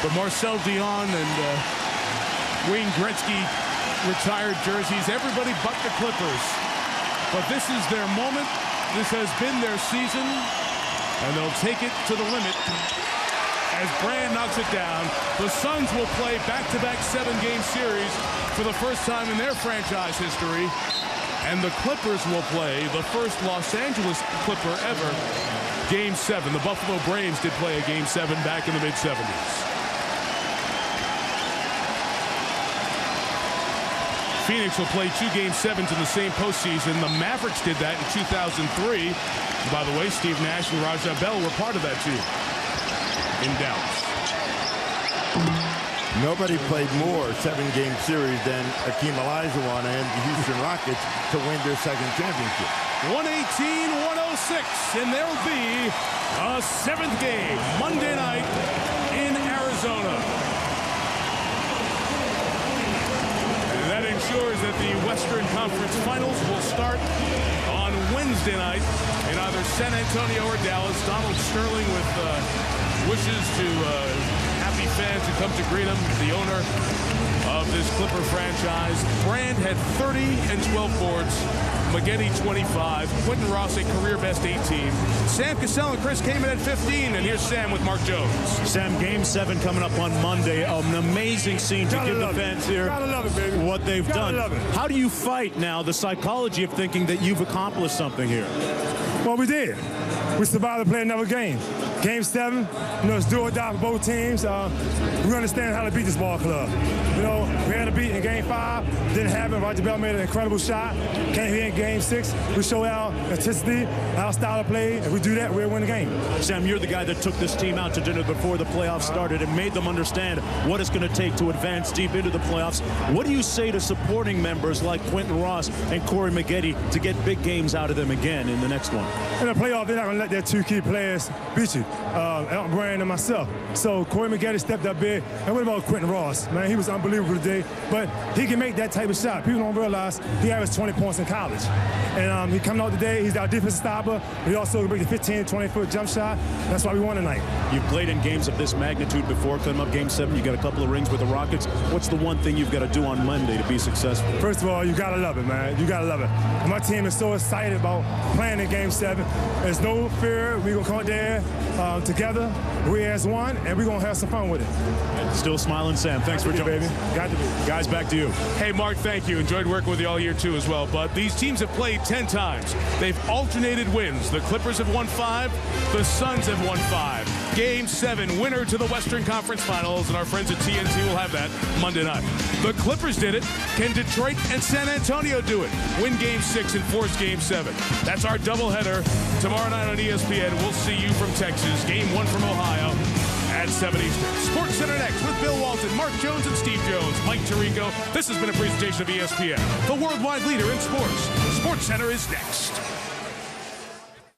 the Marcel Dion and Wayne Gretzky retired jerseys. Everybody but the Clippers. But this is their moment. This has been their season. And they'll take it to the limit. As Brand knocks it down, the Suns will play back-to-back 7-game series for the first time in their franchise history. And the Clippers will play the first Los Angeles Clipper ever, Game 7. The Buffalo Braves did play a Game 7 back in the mid-70s. Phoenix will play 2 Game 7s in the same postseason. The Mavericks did that in 2003. By the way, Steve Nash and Raja Bell were part of that team in Dallas. Nobody played more 7-game series than Hakeem Olajuwon and the Houston Rockets to win their second championship. 118-106, and there'll be a 7th game Monday night in Arizona. And that ensures that the Western Conference Finals will start on Wednesday night in either San Antonio or Dallas. Donald Sterling with wishes to happy fans who come to greet him, the owner of this Clipper franchise. Brand had 30 and 12 boards. Maggette 25. Quentin Ross a career best 18. Sam Cassell and Chris Kaman at 15. And here's Sam with Mark Jones. Sam, Game 7 coming up on Monday. An amazing scene to give the fans here what they've done. How do you fight now the psychology of thinking that you've accomplished something here? Well, we did. We survived to play another game. Game 7, it's do or die for both teams. We understand how to beat this ball club. We had to beat in Game 5. Didn't happen. Raja Bell made an incredible shot. Came here in Game 6. We showed our intensity, our style of play. If we do that, we'll win the game. Sam, you're the guy that took this team out to dinner before the playoffs started and made them understand what it's going to take to advance deep into the playoffs. What do you say to supporting members like Quentin Ross and Corey Maggette to get big games out of them again in the next one? In the playoff, they're not going to let their 2 key players beat you. Elton Brand, and myself. So Corey Maggette stepped up big. And what about Quentin Ross? Man, he was unbelievable today. But he can make that type of shot. People don't realize he averaged 20 points in college. And he coming out today, he's our defensive stopper. He also can make the 15, 20-foot jump shot. That's why we won tonight. You've played in games of this magnitude before. Coming up Game 7, you got a couple of rings with the Rockets. What's the one thing you've got to do on Monday to be successful? First of all, you got to love it, man. You got to love it. And my team is so excited about playing in Game 7. There's no fear. We're going to come out there together. We as one, and we're going to have some fun with it. Still smiling, Sam. Thanks for joining us. Got to be. Guys, back to you. Hey, Mark, thank you. Enjoyed working with you all year, too, as well. But these teams have played 10 times. They've alternated wins. The Clippers have won 5. The Suns have won 5. Game 7, winner to the Western Conference Finals, and our friends at TNT will have that Monday night. The Clippers did it. Can Detroit and San Antonio do it? Win Game 6 and force Game 7. That's our doubleheader tomorrow night on ESPN. We'll see you from Texas. Game 1 from Ohio at 7 Eastern. Sports Center next with Bill Walton, Mark Jones, and Steve Jones. Mike Tirico. This has been a presentation of ESPN, the worldwide leader in sports. Sports Center is next.